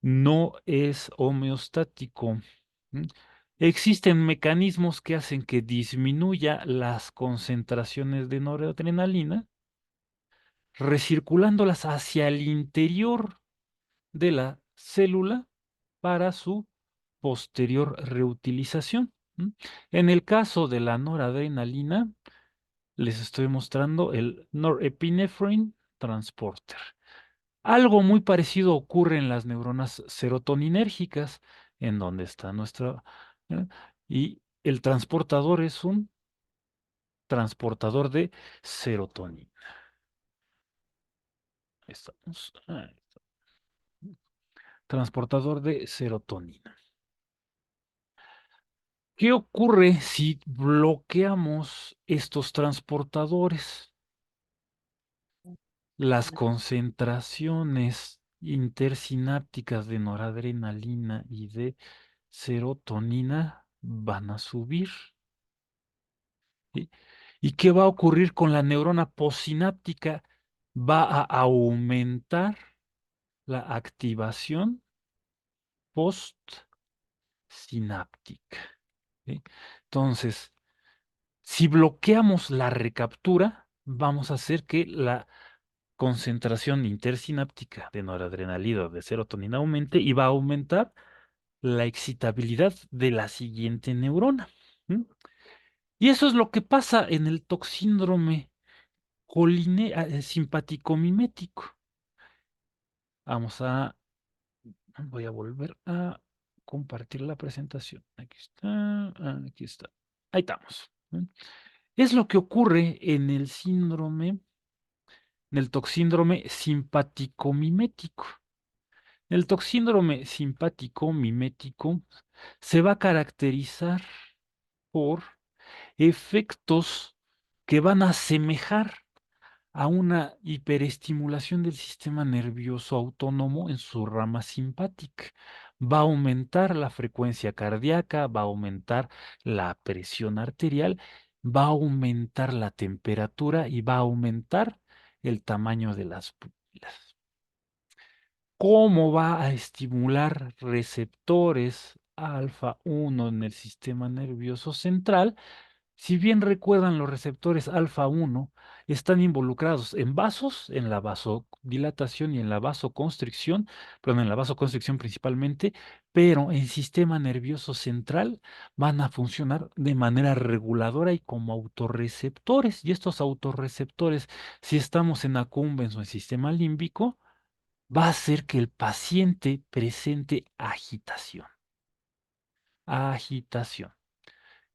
no es homeostático. ¿M? Existen mecanismos que hacen que disminuya las concentraciones de noradrenalina, recirculándolas hacia el interior de la célula para su posterior reutilización. ¿M? En el caso de la noradrenalina, les estoy mostrando el norepinephrine transporter. Algo muy parecido ocurre en las neuronas serotoninérgicas, en donde está nuestra... ¿eh? Y el transportador es un transportador de serotonina. Ahí estamos. Ahí está. Transportador de serotonina. ¿Qué ocurre si bloqueamos estos transportadores? Las concentraciones intersinápticas de noradrenalina y de serotonina van a subir. ¿Sí? ¿Y qué va a ocurrir con la neurona postsináptica? Va a aumentar la activación postsináptica. ¿Sí? Entonces, si bloqueamos la recaptura, vamos a hacer que la concentración intersináptica de noradrenalina o de serotonina aumente y va a aumentar la excitabilidad de la siguiente neurona. ¿M? Y eso es lo que pasa en el toxíndrome simpático-mimético. Voy a volver a compartir la presentación. Aquí está, aquí está. Ahí estamos. ¿M? Es lo que ocurre en el toxíndrome simpático-mimético. El toxíndrome simpático mimético se va a caracterizar por efectos que van a asemejar a una hiperestimulación del sistema nervioso autónomo en su rama simpática. Va a aumentar la frecuencia cardíaca, va a aumentar la presión arterial, va a aumentar la temperatura y va a aumentar el tamaño de las pupilas. ¿Cómo va a estimular receptores alfa 1 en el sistema nervioso central? Si bien recuerdan, los receptores alfa 1 están involucrados en vasos, en la vasodilatación y en la vasoconstricción, perdón, en la vasoconstricción principalmente, pero en sistema nervioso central van a funcionar de manera reguladora y como autorreceptores. Y estos autorreceptores, si estamos en accumbens o en sistema límbico, va a hacer que el paciente presente agitación. Agitación.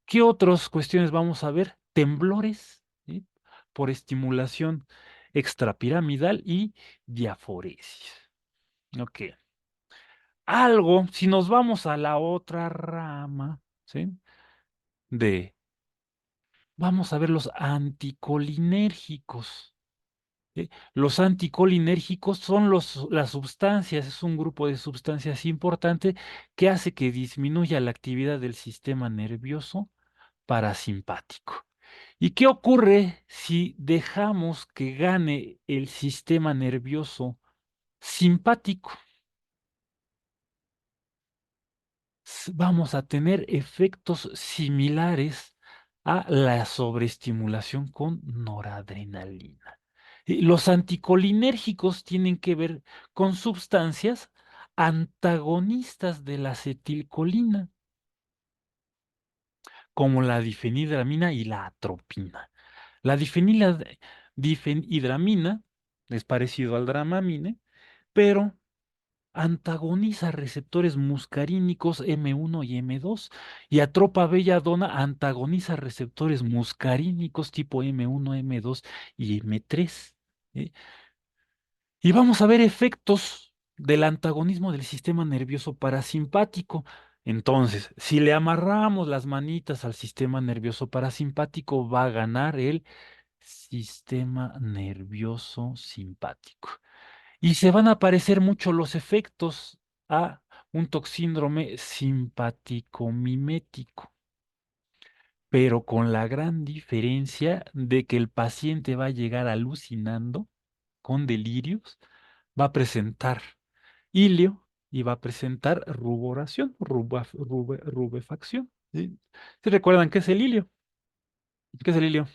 ¿Qué otras cuestiones vamos a ver? Temblores, ¿sí? Por estimulación extrapiramidal y diaforesis. Ok. Algo, si nos vamos a la otra rama, ¿sí? De, vamos a ver los anticolinérgicos. ¿Sí? Los anticolinérgicos son las sustancias, es un grupo de sustancias importante que hace que disminuya la actividad del sistema nervioso parasimpático. ¿Y qué ocurre si dejamos que gane el sistema nervioso simpático? Vamos a tener efectos similares a la sobreestimulación con noradrenalina. Y los anticolinérgicos tienen que ver con sustancias antagonistas de la acetilcolina, como la difenhidramina y la atropina. La difenhidramina es parecido al dramamine, pero antagoniza receptores muscarínicos M1 y M2 y atropa belladona antagoniza receptores muscarínicos tipo M1, M2 y M3. ¿Sí? Y vamos a ver efectos del antagonismo del sistema nervioso parasimpático. Entonces, si le amarramos las manitas al sistema nervioso parasimpático, va a ganar el sistema nervioso simpático. Y se van a aparecer mucho los efectos a un toxíndrome simpático-mimético, pero con la gran diferencia de que el paciente va a llegar alucinando con delirios, va a presentar ilio y va a presentar ruboración, rubefacción. ¿Sí? ¿Sí recuerdan qué es el ilio? ¿Qué es el ilio?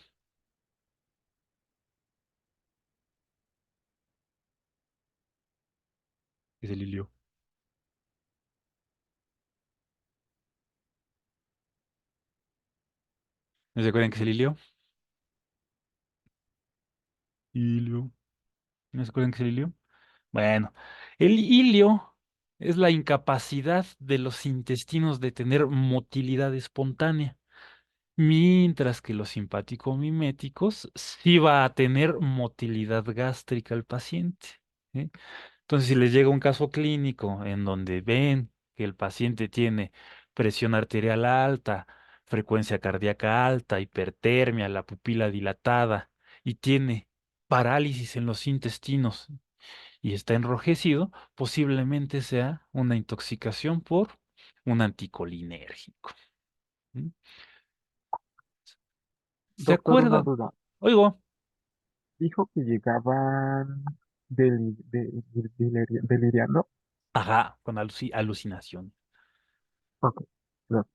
¿Qué es el ilio? ¿No se acuerdan qué es el ilio? Ilio. ¿No se acuerdan qué es el ilio? Bueno, el ilio es la incapacidad de los intestinos de tener motilidad espontánea, mientras que los simpático-miméticos sí va a tener motilidad gástrica al paciente. ¿Sí? Entonces, si les llega un caso clínico en donde ven que el paciente tiene presión arterial alta, frecuencia cardíaca alta, hipertermia, la pupila dilatada y tiene parálisis en los intestinos y está enrojecido, posiblemente sea una intoxicación por un anticolinérgico. ¿Mm? ¿Se Doctor, una acuerda? duda. Oigo, Dijo que llegaban deliriando. ajá, con alucinación. Ok, no.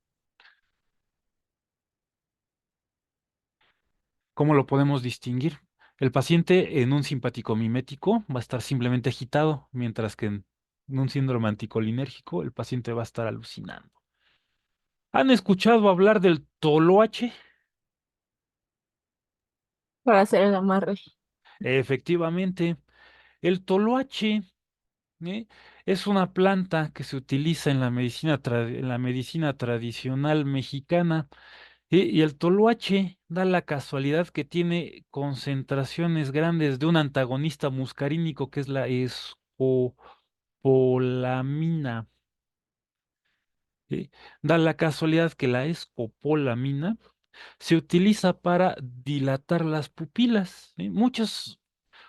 ¿Cómo lo podemos distinguir? El paciente en un simpático mimético va a estar simplemente agitado, mientras que en un síndrome anticolinérgico el paciente va a estar alucinando. ¿Han escuchado hablar del toloache? Para hacer el amarre. Efectivamente, el toloache, ¿eh? Es una planta que se utiliza en la medicina tradicional mexicana. Y el toloache da la casualidad que tiene concentraciones grandes de un antagonista muscarínico que es la escopolamina. ¿Sí? Da la casualidad que la escopolamina se utiliza para dilatar las pupilas. ¿Sí? Muchos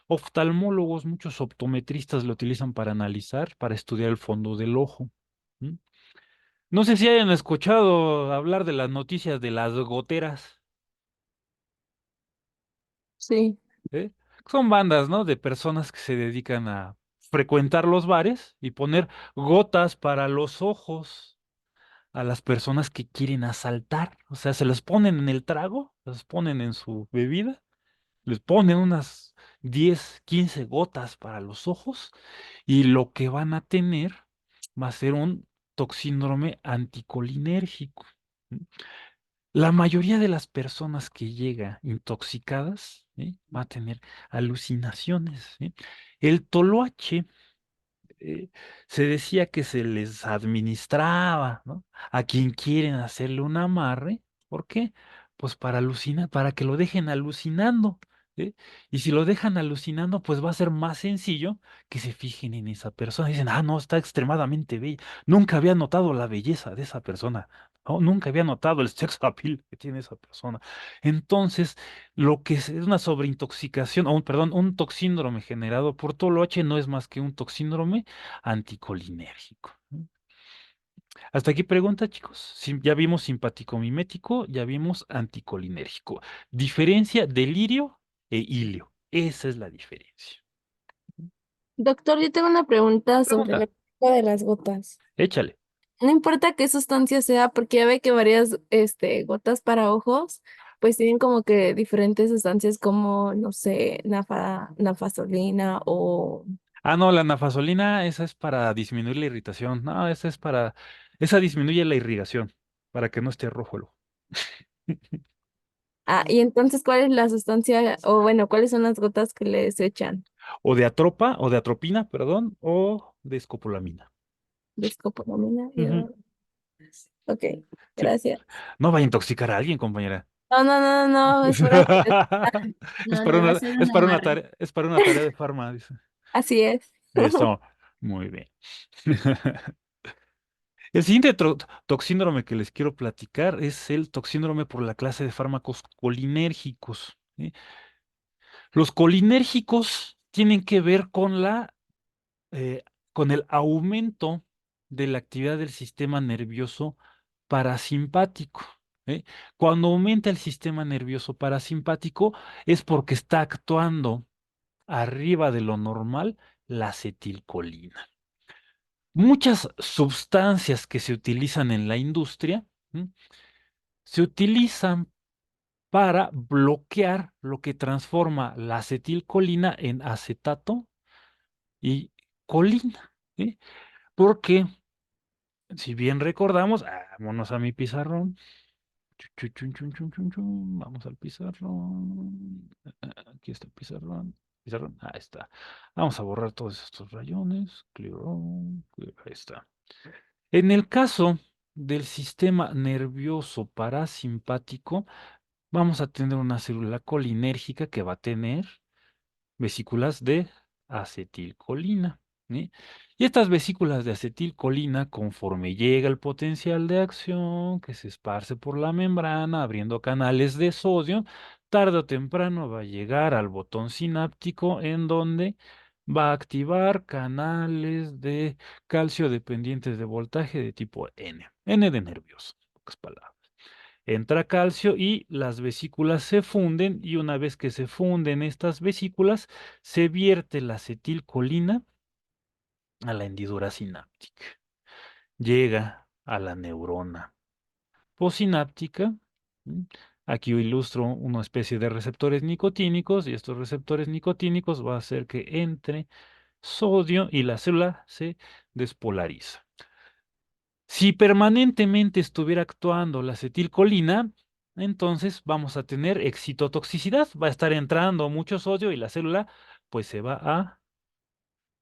oftalmólogos, muchos optometristas lo utilizan para analizar, para estudiar el fondo del ojo. ¿Mm? No sé si hayan escuchado hablar de las noticias de las goteras. Sí. ¿Eh? Son bandas, ¿no? De personas que se dedican a frecuentar los bares y poner gotas para los ojos a las personas que quieren asaltar. O sea, se las ponen en el trago, las ponen en su bebida, les ponen unas 10, 15 gotas para los ojos y lo que van a tener va a ser un toxíndrome anticolinérgico. ¿Mm? La mayoría de las personas que llega intoxicadas, ¿sí? Va a tener alucinaciones. ¿Sí? El toloache se decía que se les administraba, ¿no? A quien quieren hacerle un amarre. ¿Por qué? Pues para alucinar, para que lo dejen alucinando. ¿Sí? Y si lo dejan alucinando, pues va a ser más sencillo que se fijen en esa persona. Dicen, ah, no, está extremadamente bella. Nunca había notado la belleza de esa persona. ¿No? Nunca había notado el sex appeal que tiene esa persona. Entonces, lo que es una sobreintoxicación, o perdón, un toxíndrome generado por toloache no es más que un toxíndrome anticolinérgico. ¿No? Hasta aquí pregunta, chicos. Ya vimos simpático mimético, ya vimos anticolinérgico. Diferencia delirio e ilio. Esa es la diferencia. Doctor, yo tengo una pregunta sobre el Pregunta, efecto de las gotas. échale. No importa qué sustancia sea, porque ya ve que varias gotas para ojos, pues tienen como que diferentes sustancias como, no sé, nafasolina o... Ah, no, la nafasolina, esa es para disminuir la irritación. No, esa disminuye la irrigación, para que no esté rojo el ojo. Ah, y entonces, ¿cuál es la sustancia, o bueno, cuáles son las gotas que les echan? O de atropina, perdón, o de escopolamina. Discopolamina. Ujú. Ok, Sí. gracias. No va a intoxicar a alguien, compañera. No, no, no, no, es para Es No, para le va a una, hacer es un para una amarre. tarea, es para una tarea de farma, dice. Así es. Eso, muy bien. El siguiente toxíndrome que les quiero platicar es el toxíndrome por la clase de fármacos colinérgicos. ¿Sí? Los colinérgicos tienen que ver eh, con el aumento de la actividad del sistema nervioso parasimpático. ¿Eh? Cuando aumenta el sistema nervioso parasimpático es porque está actuando arriba de lo normal la acetilcolina. Muchas sustancias que se utilizan en la industria, ¿m? Se utilizan para bloquear lo que transforma la acetilcolina en acetato y colina. ¿Sí? Porque, si bien recordamos, vámonos a mi pizarrón. Vamos al pizarrón. Aquí está el pizarrón. Pizarrón, ahí está. Vamos a borrar todos estos rayones. Clear all, ahí está. En el caso del sistema nervioso parasimpático, vamos a tener una célula colinérgica que va a tener vesículas de acetilcolina. ¿Sí? Y estas vesículas de acetilcolina, conforme llega el potencial de acción que se esparce por la membrana, abriendo canales de sodio, tarde o temprano va a llegar al botón sináptico en donde va a activar canales de calcio dependientes de voltaje de tipo N. N de nervioso, en pocas palabras. Entra calcio y las vesículas se funden y una vez que se funden estas vesículas, se vierte la acetilcolina a la hendidura sináptica. Llega a la neurona postsináptica. ¿M? Aquí ilustro una especie de receptores nicotínicos y estos receptores nicotínicos va a hacer que entre sodio y la célula se despolariza. Si permanentemente estuviera actuando la acetilcolina, entonces vamos a tener excitotoxicidad. Va a estar entrando mucho sodio y la célula pues se va a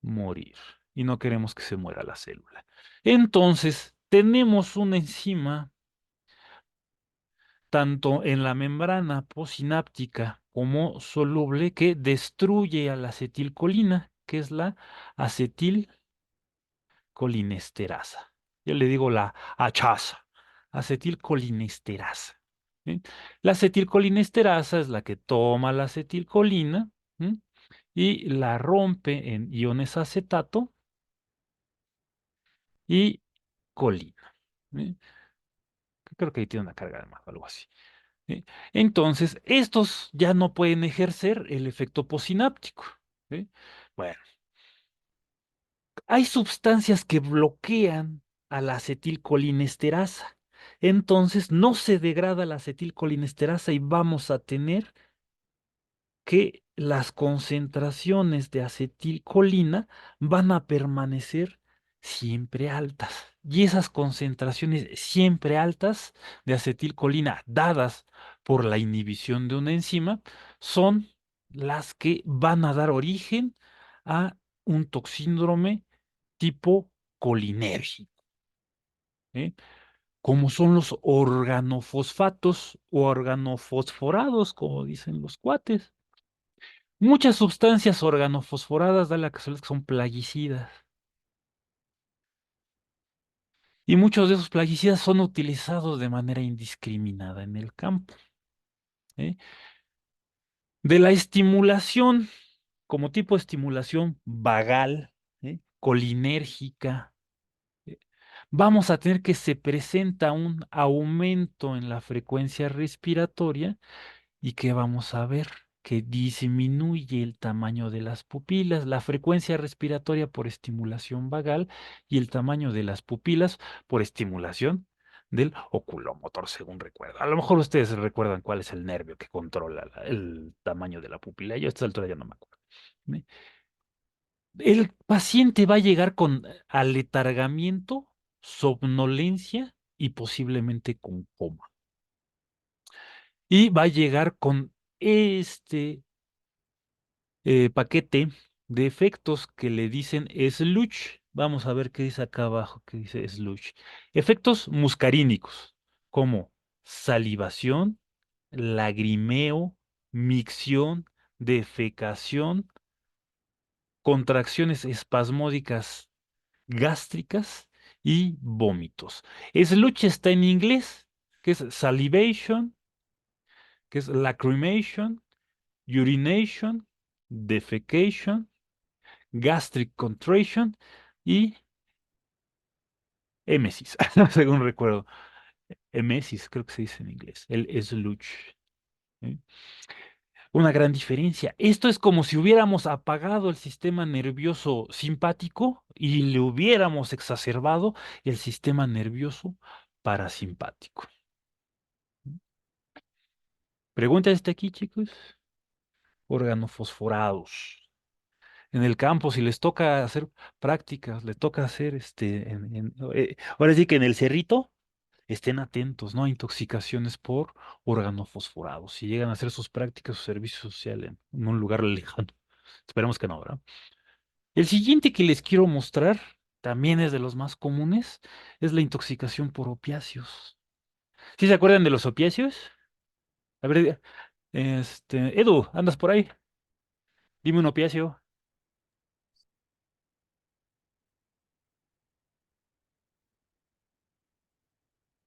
morir. Y no queremos que se muera la célula. Entonces, tenemos una enzima tanto en la membrana postsináptica como soluble que destruye a la acetilcolina, que es la acetilcolinina colinesterasa. Yo le digo la hachaza, acetilcolinesterasa. ¿Sí? La acetilcolinesterasa es la que toma la acetilcolina, ¿sí? Y la rompe en iones acetato y colina. ¿Sí? Creo que ahí tiene una carga de más, algo así. ¿Sí? Entonces, estos ya no pueden ejercer el efecto posináptico. ¿Sí? Bueno, hay sustancias que bloquean a la acetilcolinesterasa. Entonces no se degrada la acetilcolinesterasa y vamos a tener que las concentraciones de acetilcolina van a permanecer siempre altas. Y esas concentraciones siempre altas de acetilcolina dadas por la inhibición de una enzima son las que van a dar origen a un toxíndrome tipo colinérgico, ¿eh? Como son los organofosfatos o organofosforados, como dicen los cuates. Muchas sustancias organofosforadas da la casualidad que son plaguicidas. Y muchos de esos plaguicidas son utilizados de manera indiscriminada en el campo, ¿eh? De la estimulación, como tipo de estimulación vagal, colinérgica, ¿eh? Vamos a tener que se presenta un aumento en la frecuencia respiratoria. ¿Y qué vamos a ver? Que disminuye el tamaño de las pupilas, la frecuencia respiratoria por estimulación vagal y el tamaño de las pupilas por estimulación del oculomotor, según recuerdo. A lo mejor ustedes recuerdan cuál es el nervio que controla el tamaño de la pupila. Yo a esta altura ya no me acuerdo. ¿Eh? El paciente va a llegar con aletargamiento, somnolencia y posiblemente con coma. Y va a llegar con este paquete de efectos que le dicen slush. Vamos a ver qué dice acá abajo, qué dice slush. Efectos muscarínicos, como salivación, lagrimeo, micción, defecación, contracciones espasmódicas gástricas y vómitos. Slush está en inglés, que es salivation, que es lacrimation, urination, defecation, gastric contraction y emesis, según recuerdo. Emesis, creo que se dice en inglés, el slush. ¿Eh? Una gran diferencia. Esto es como si hubiéramos apagado el sistema nervioso simpático y le hubiéramos exacerbado el sistema nervioso parasimpático. Pregunta este aquí, chicos. Organofosforados. En el campo, si les toca hacer prácticas, les toca hacer ahora sí que en el cerrito, estén atentos, ¿no? A intoxicaciones por organofosforados. Si llegan a hacer sus prácticas, su servicio social en un lugar lejano. Esperemos que no, ¿verdad? El siguiente que les quiero mostrar, también es de los más comunes, es la intoxicación por opiáceos. ¿Sí se acuerdan de los opiáceos? A ver, Edu, ¿andas por ahí? Dime un opiáceo.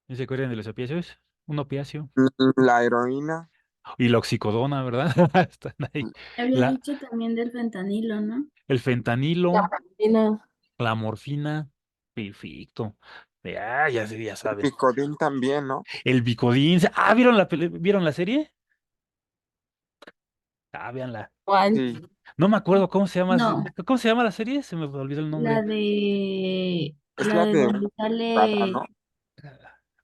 ¿Sí se acuerdan de los opiáceos? Un opiáceo. La heroína, Y la oxicodona, ¿verdad? Están ahí. Había La, dicho también del fentanilo, ¿no? el La fentanilo, morfina. la morfina, perfecto. Ya el saben. picodín también, ¿no? El Bicodín. ¿Vieron la serie? Véanla. ¿Cuál? Sí, No me acuerdo cómo se llama. No, ¿Cómo se llama la serie? Se me olvidó el la nombre. de es la la de de donde Rata, sale ¿no?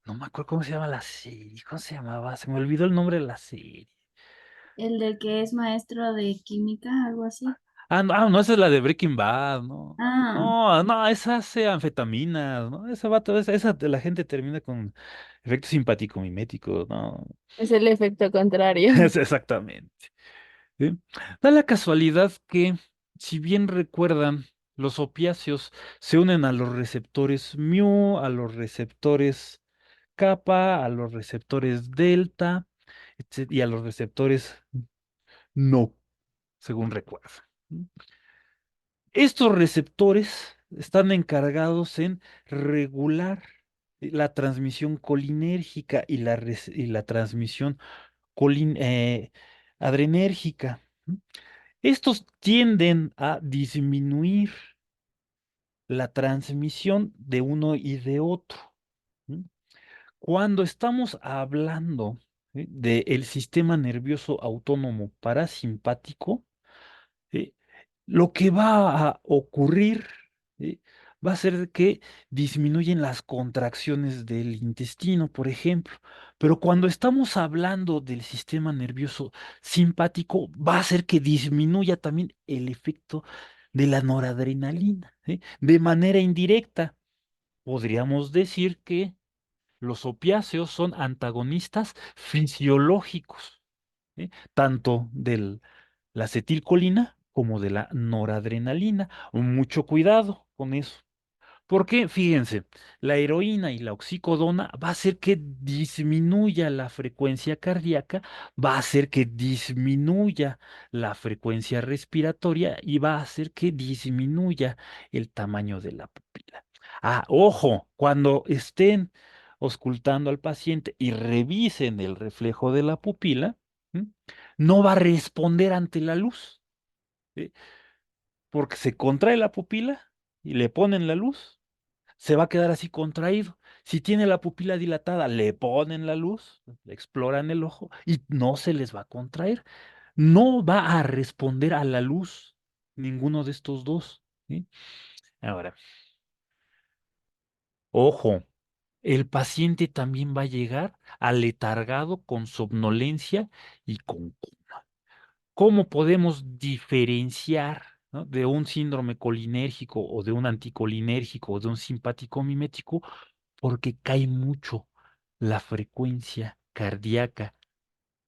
No me acuerdo cómo se llama la serie. ¿Cómo se llamaba? Se me olvidó el nombre de la serie. el del que es maestro de química, algo así. No, esa es la de Breaking Bad, ¿no? Ah, No, esa hace anfetaminas, ¿no? Esa vato, esa la gente termina con efecto simpático mimético, ¿no? Es el efecto contrario. Es exactamente. ¿Sí? Da la casualidad que, si bien recuerdan, los opiáceos se unen a los receptores mu, a los receptores kappa, a los receptores delta, y a los receptores no, según recuerdo. Estos receptores están encargados en regular la transmisión colinérgica y la transmisión adrenérgica. ¿M? Estos tienden a disminuir la transmisión de uno y de otro. ¿M? Cuando estamos hablando del sistema nervioso autónomo parasimpático, ¿sí? Lo que va a ocurrir, ¿sí? Va a ser que disminuyen las contracciones del intestino, por ejemplo. Pero cuando estamos hablando del sistema nervioso simpático, va a ser que disminuya también el efecto de la noradrenalina, ¿sí? De manera indirecta, podríamos decir que los opiáceos son antagonistas fisiológicos, ¿sí? Tanto de la acetilcolina como de la noradrenalina. Mucho cuidado con eso. Porque, fíjense, la heroína y la oxicodona va a hacer que disminuya la frecuencia cardíaca, va a hacer que disminuya la frecuencia respiratoria y va a hacer que disminuya el tamaño de la pupila. Ah, ojo, cuando estén auscultando al paciente y revisen el reflejo de la pupila, ¿m? No va a responder ante la luz, ¿sí? Porque se contrae la pupila y le ponen la luz, se va a quedar así contraído. Si tiene la pupila dilatada, le ponen la luz, le exploran el ojo y no se les va a contraer. No va a responder a la luz ninguno de estos dos, ¿sí? Ahora, ojo, el paciente también va a llegar aletargado con somnolencia y con coma. ¿Cómo podemos diferenciar, ¿no?, de un síndrome colinérgico o de un anticolinérgico o de un simpático mimético? Porque cae mucho la frecuencia cardíaca,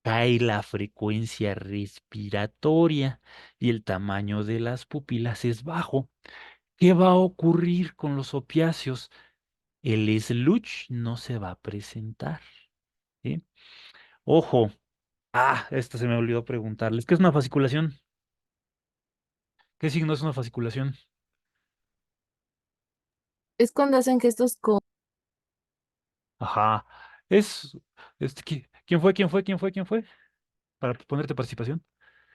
cae la frecuencia respiratoria y el tamaño de las pupilas es bajo. ¿Qué va a ocurrir con los opiáceos? El slush no se va a presentar, ¿sí? Ojo, esta se me olvidó preguntarles. ¿Qué es una fasciculación? ¿Qué signo es una fasciculación? Es cuando hacen gestos con Ajá. Es, ¿quién fue? ¿Quién fue? ¿Quién fue? ¿Quién fue? Para ponerte participación.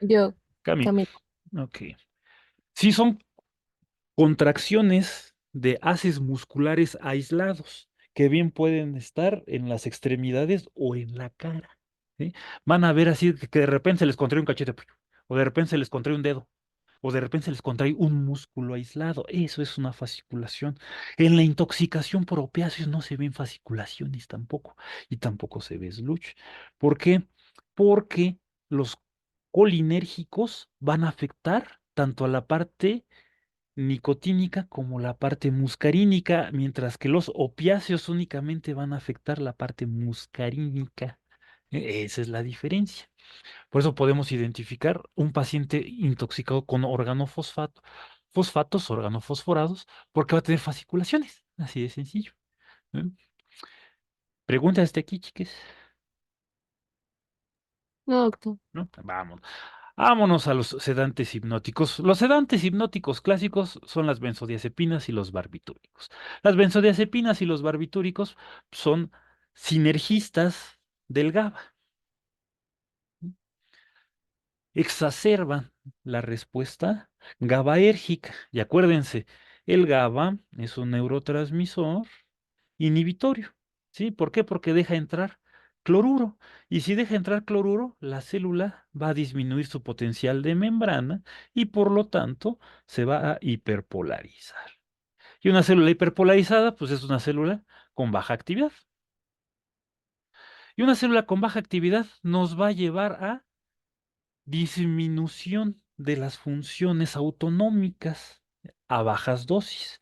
yo, Cami. Camila. Ok. Sí, son contracciones de haces musculares aislados, que bien pueden estar en las extremidades o en la cara, ¿sí? Van a ver así que de repente se les contrae un cachete, o de repente se les contrae un dedo, o de repente se les contrae un músculo aislado. Eso es una fasciculación. En la intoxicación por opiáceos no se ven fasciculaciones tampoco, y tampoco se ve slush. ¿Por qué? Porque los colinérgicos van a afectar tanto a la parte nicotínica como la parte muscarínica, mientras que los opiáceos únicamente van a afectar la parte muscarínica. Esa es la diferencia. Por eso podemos identificar un paciente intoxicado con fosfatos, organofosforados, porque va a tener fasciculaciones. Así de sencillo. ¿Eh? Preguntas de aquí, chiques. No, doctor. ¿No? Vamos. Vámonos a los sedantes hipnóticos. Los sedantes hipnóticos clásicos son las benzodiazepinas y los barbitúricos. Las benzodiazepinas y los barbitúricos son sinergistas del GABA. Exacerban la respuesta GABAérgica. Y acuérdense, el GABA es un neurotransmisor inhibitorio. ¿Sí? ¿Por qué? Porque deja entrar cloruro. Y si deja entrar cloruro, la célula va a disminuir su potencial de membrana y por lo tanto se va a hiperpolarizar. Y una célula hiperpolarizada, pues es una célula con baja actividad. Y una célula con baja actividad nos va a llevar a disminución de las funciones autonómicas a bajas dosis,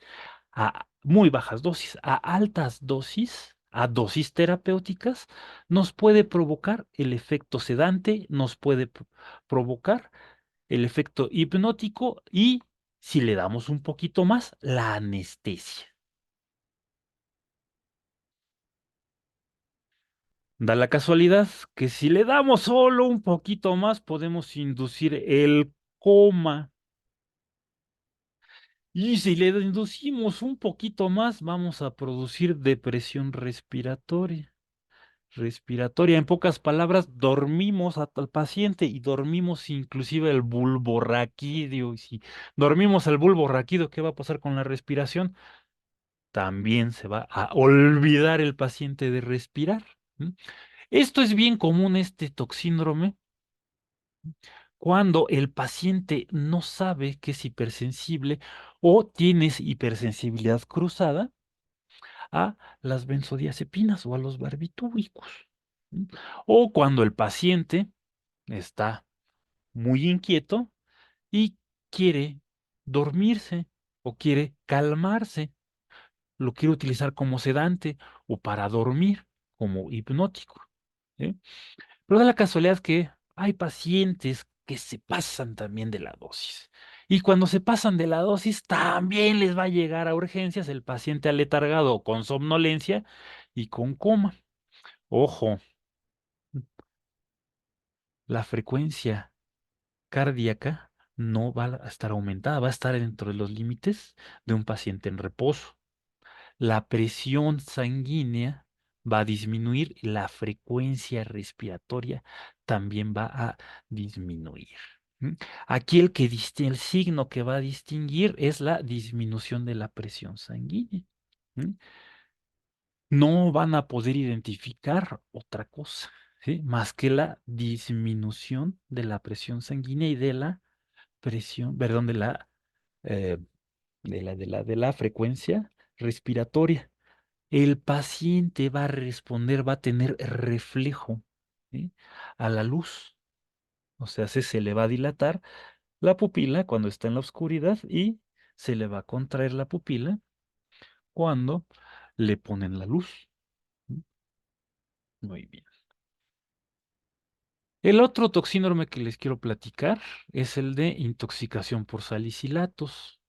a muy bajas dosis, a altas dosis, a dosis terapéuticas, nos puede provocar el efecto sedante, nos puede provocar el efecto hipnótico y, si le damos un poquito más, la anestesia. Da la casualidad que si le damos solo un poquito más, podemos inducir el coma. Y si le inducimos un poquito más, vamos a producir depresión respiratoria. Respiratoria, en pocas palabras, dormimos al paciente y dormimos inclusive el bulbo raquídeo. Y si dormimos el bulbo raquídeo, ¿qué va a pasar con la respiración? También se va a olvidar el paciente de respirar. ¿M? Esto es bien común, este toxíndrome, cuando el paciente no sabe que es hipersensible o tienes hipersensibilidad cruzada a las benzodiazepinas o a los barbitúricos. ¿M? O cuando el paciente está muy inquieto y quiere dormirse o quiere calmarse, lo quiere utilizar como sedante o para dormir como hipnótico. ¿Sí? Pero da la casualidad que hay pacientes que se pasan también de la dosis. Y cuando se pasan de la dosis, también les va a llegar a urgencias el paciente aletargado con somnolencia y con coma. Ojo, la frecuencia cardíaca no va a estar aumentada, va a estar dentro de los límites de un paciente en reposo. La presión sanguínea va a disminuir, la frecuencia respiratoria también va a disminuir. ¿M? Aquí el signo que va a distinguir es la disminución de la presión sanguínea. ¿M? No van a poder identificar otra cosa, ¿sí? Más que la disminución de la presión sanguínea y de la presión, perdón, eh, de la frecuencia respiratoria. El paciente va a responder, va a tener reflejo, ¿sí? A la luz. O sea, se le va a dilatar la pupila cuando está en la oscuridad y se le va a contraer la pupila cuando le ponen la luz. ¿Sí? Muy bien. El otro toxíndrome que les quiero platicar es el de intoxicación por salicilatos.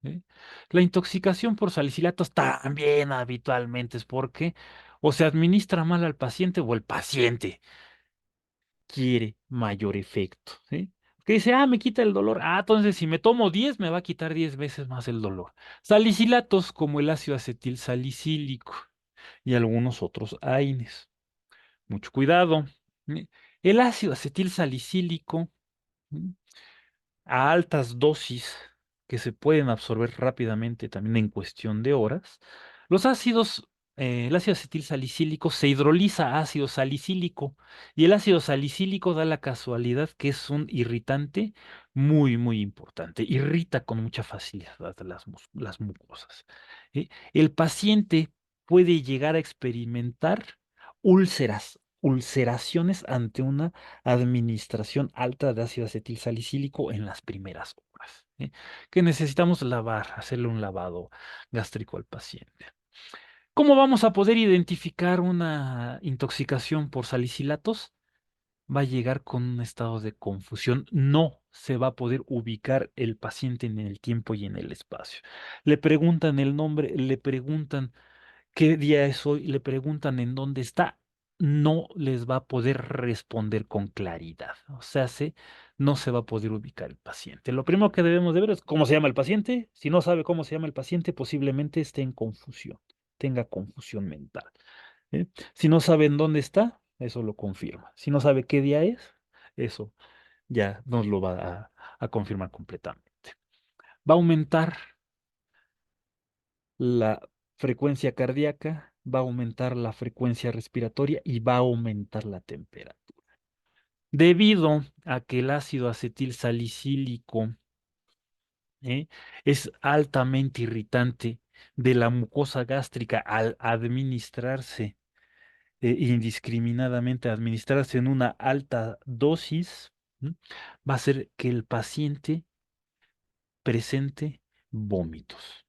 ¿Sí? La intoxicación por salicilatos también habitualmente es porque o se administra mal al paciente o el paciente quiere mayor efecto, ¿sí? Que dice, me quita el dolor. Entonces si me tomo 10, me va a quitar 10 veces más el dolor. Salicilatos como el ácido acetil salicílico y algunos otros AINES. Mucho cuidado. ¿Sí? El ácido acetil salicílico, ¿sí? A altas dosis que se pueden absorber rápidamente también en cuestión de horas, los ácidos, el ácido acetil salicílico se hidroliza a ácido salicílico y el ácido salicílico da la casualidad que es un irritante muy, muy importante. Irrita con mucha facilidad las mucosas. ¿Sí? El paciente puede llegar a experimentar ulceraciones ante una administración alta de ácido acetil salicílico en las primeras horas, ¿sí? Que necesitamos lavar, hacerle un lavado gástrico al paciente. ¿Cómo vamos a poder identificar una intoxicación por salicilatos? Va a llegar con un estado de confusión. No se va a poder ubicar el paciente en el tiempo y en el espacio. Le preguntan el nombre, le preguntan qué día es hoy, le preguntan en dónde está, no les va a poder responder con claridad. O sea, no se va a poder ubicar el paciente. Lo primero que debemos de ver es cómo se llama el paciente. Si no sabe cómo se llama el paciente, posiblemente esté en confusión, tenga confusión mental. ¿Sí? Si no sabe en dónde está, eso lo confirma. Si no sabe qué día es, eso ya nos lo va a confirmar completamente. Va a aumentar la frecuencia cardíaca, va a aumentar la frecuencia respiratoria y va a aumentar la temperatura. Debido a que el ácido acetil salicílico es altamente irritante de la mucosa gástrica al administrarse indiscriminadamente, administrarse en una alta dosis, ¿m? Va a hacer que el paciente presente vómitos.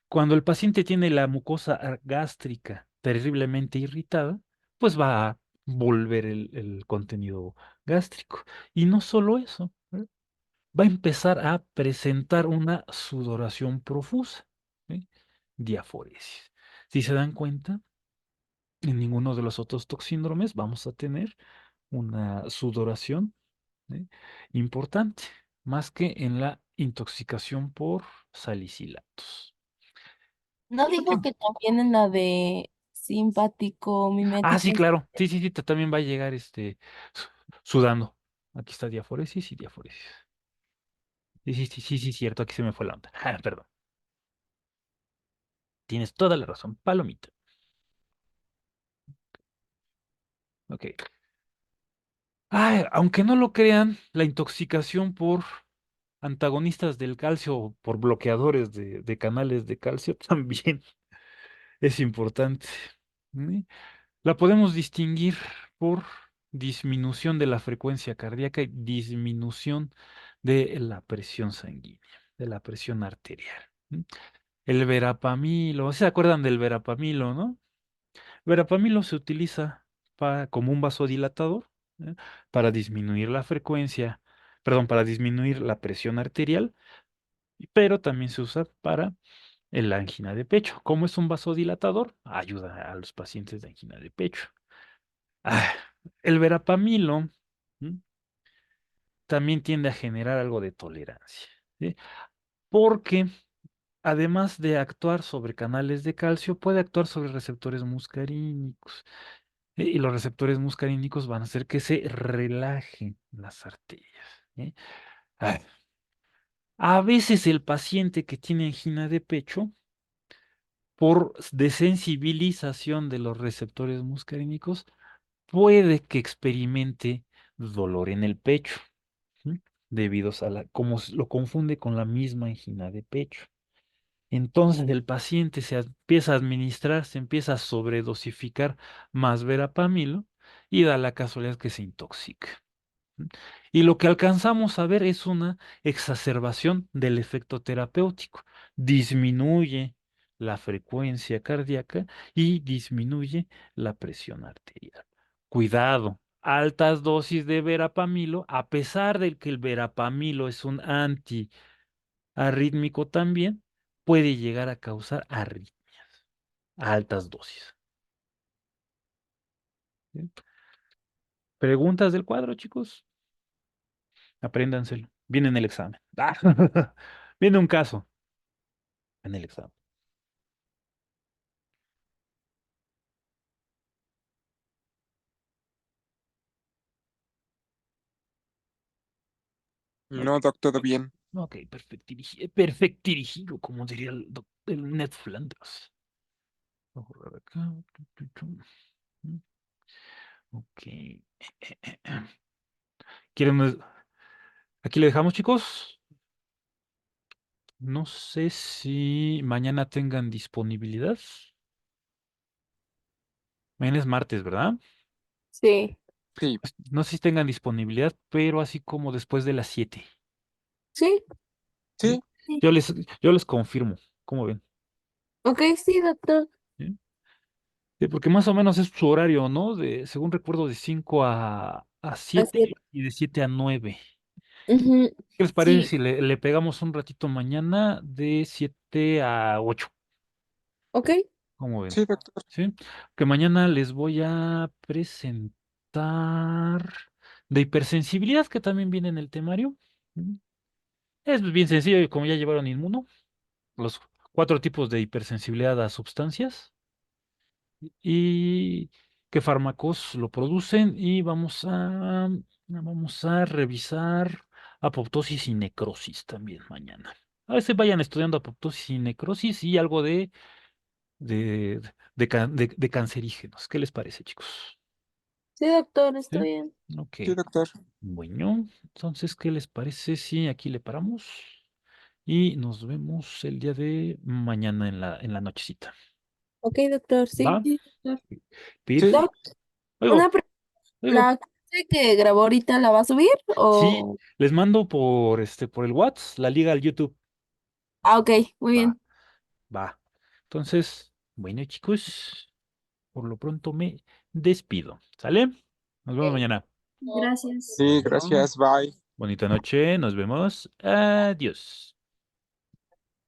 Cuando el paciente tiene la mucosa gástrica terriblemente irritada, pues va a volver el contenido gástrico. Y no solo eso, ¿eh? Va a empezar a presentar una sudoración profusa, ¿sí? Diaforesis. Si se dan cuenta, en ninguno de los otros toxíndromes vamos a tener una sudoración, ¿sí? Importante, más que en la intoxicación por salicilatos. No digo que también en la de simpático, Sí, mimético. claro. Sí, sí, sí, también va a llegar su- sudando. Aquí está diaforesis y diaforesis. Sí, sí, sí, sí, sí, cierto, aquí se me fue la onda. Perdón. Tienes toda la razón. Palomita. Ok. Aunque no lo crean, la intoxicación por antagonistas del calcio, por bloqueadores de canales de calcio, también es importante. ¿Sí? La podemos distinguir por disminución de la frecuencia cardíaca y disminución de la presión sanguínea, de la presión arterial. ¿Sí? El verapamilo, ¿se acuerdan del verapamilo, no? Verapamilo se utiliza como un vasodilatador, ¿eh? Para disminuir la frecuencia, perdón, para disminuir la presión arterial, pero también se usa para la angina de pecho. ¿Cómo es un vasodilatador? Ayuda a los pacientes de angina de pecho. Ah, el verapamilo, ¿m? También tiende a generar algo de tolerancia, ¿sí? Porque además de actuar sobre canales de calcio, puede actuar sobre receptores muscarínicos. Y los receptores muscarínicos van a hacer que se relajen las arterias, ¿eh? Ah, a veces el paciente que tiene angina de pecho, por desensibilización de los receptores muscarínicos, puede que experimente dolor en el pecho, ¿sí? Debido a como lo confunde con la misma angina de pecho. Entonces el paciente se empieza a administrar, se empieza a sobredosificar más verapamilo y da la casualidad que se intoxica. Y lo que alcanzamos a ver es una exacerbación del efecto terapéutico. Disminuye la frecuencia cardíaca y disminuye la presión arterial. Cuidado, altas dosis de verapamilo, a pesar de que el verapamilo es un antiarrítmico también, puede llegar a causar arritmias a altas dosis. ¿Sí? ¿Preguntas del cuadro, chicos? Apréndanselo. Viene en el examen. Ah, viene un caso en el examen. No, doc, todo bien. Ok, perfectirigido, como diría el Ned Flanders. Vamos a ver acá. Ok. ¿Quieren? Aquí le dejamos, chicos. No sé si mañana tengan disponibilidad. Mañana es martes, ¿verdad? Sí, Sí, No sé si tengan disponibilidad, pero así como después de las 7. sí, ¿Sí? sí, Sí. Yo les confirmo. ¿Cómo ven? ok, sí, doctor. ¿Sí? Sí, porque más o menos es su horario, ¿no? Según recuerdo, de 5 a Así 7 es. y de 7 a 9. Ujú. ¿Qué les parece Sí, si le pegamos un ratito mañana de 7 a 8? Ok, ¿Cómo ven? sí, doctor. ¿Sí? Que mañana les voy a presentar de hipersensibilidad, que también viene en el temario. ¿Mm? Es bien sencillo, y como ya llevaron inmuno, los 4 tipos de hipersensibilidad a sustancias y qué fármacos lo producen, y vamos a revisar apoptosis y necrosis también mañana. A veces vayan estudiando apoptosis y necrosis y algo de, de cancerígenos. ¿Qué les parece, chicos? sí, doctor, está ¿Sí? bien. Ok. Sí, doctor. Bueno, entonces, ¿qué les parece si aquí le paramos? Y nos vemos el día de mañana en la nochecita. Ok, doctor, sí. ¿Va? sí, doctor. Sí, Perfecto. Doc, una Oigo, pregunta, oigo. ¿la clase que grabó ahorita la va a subir Sí, o...? les mando por el WhatsApp la liga al YouTube. Ah, ok, muy Va, bien. va. Entonces, bueno, chicos, por lo pronto me despido. ¿Sale? Nos vemos mañana. Gracias. sí, Bueno, gracias, bye. bonita noche, nos vemos. Adiós.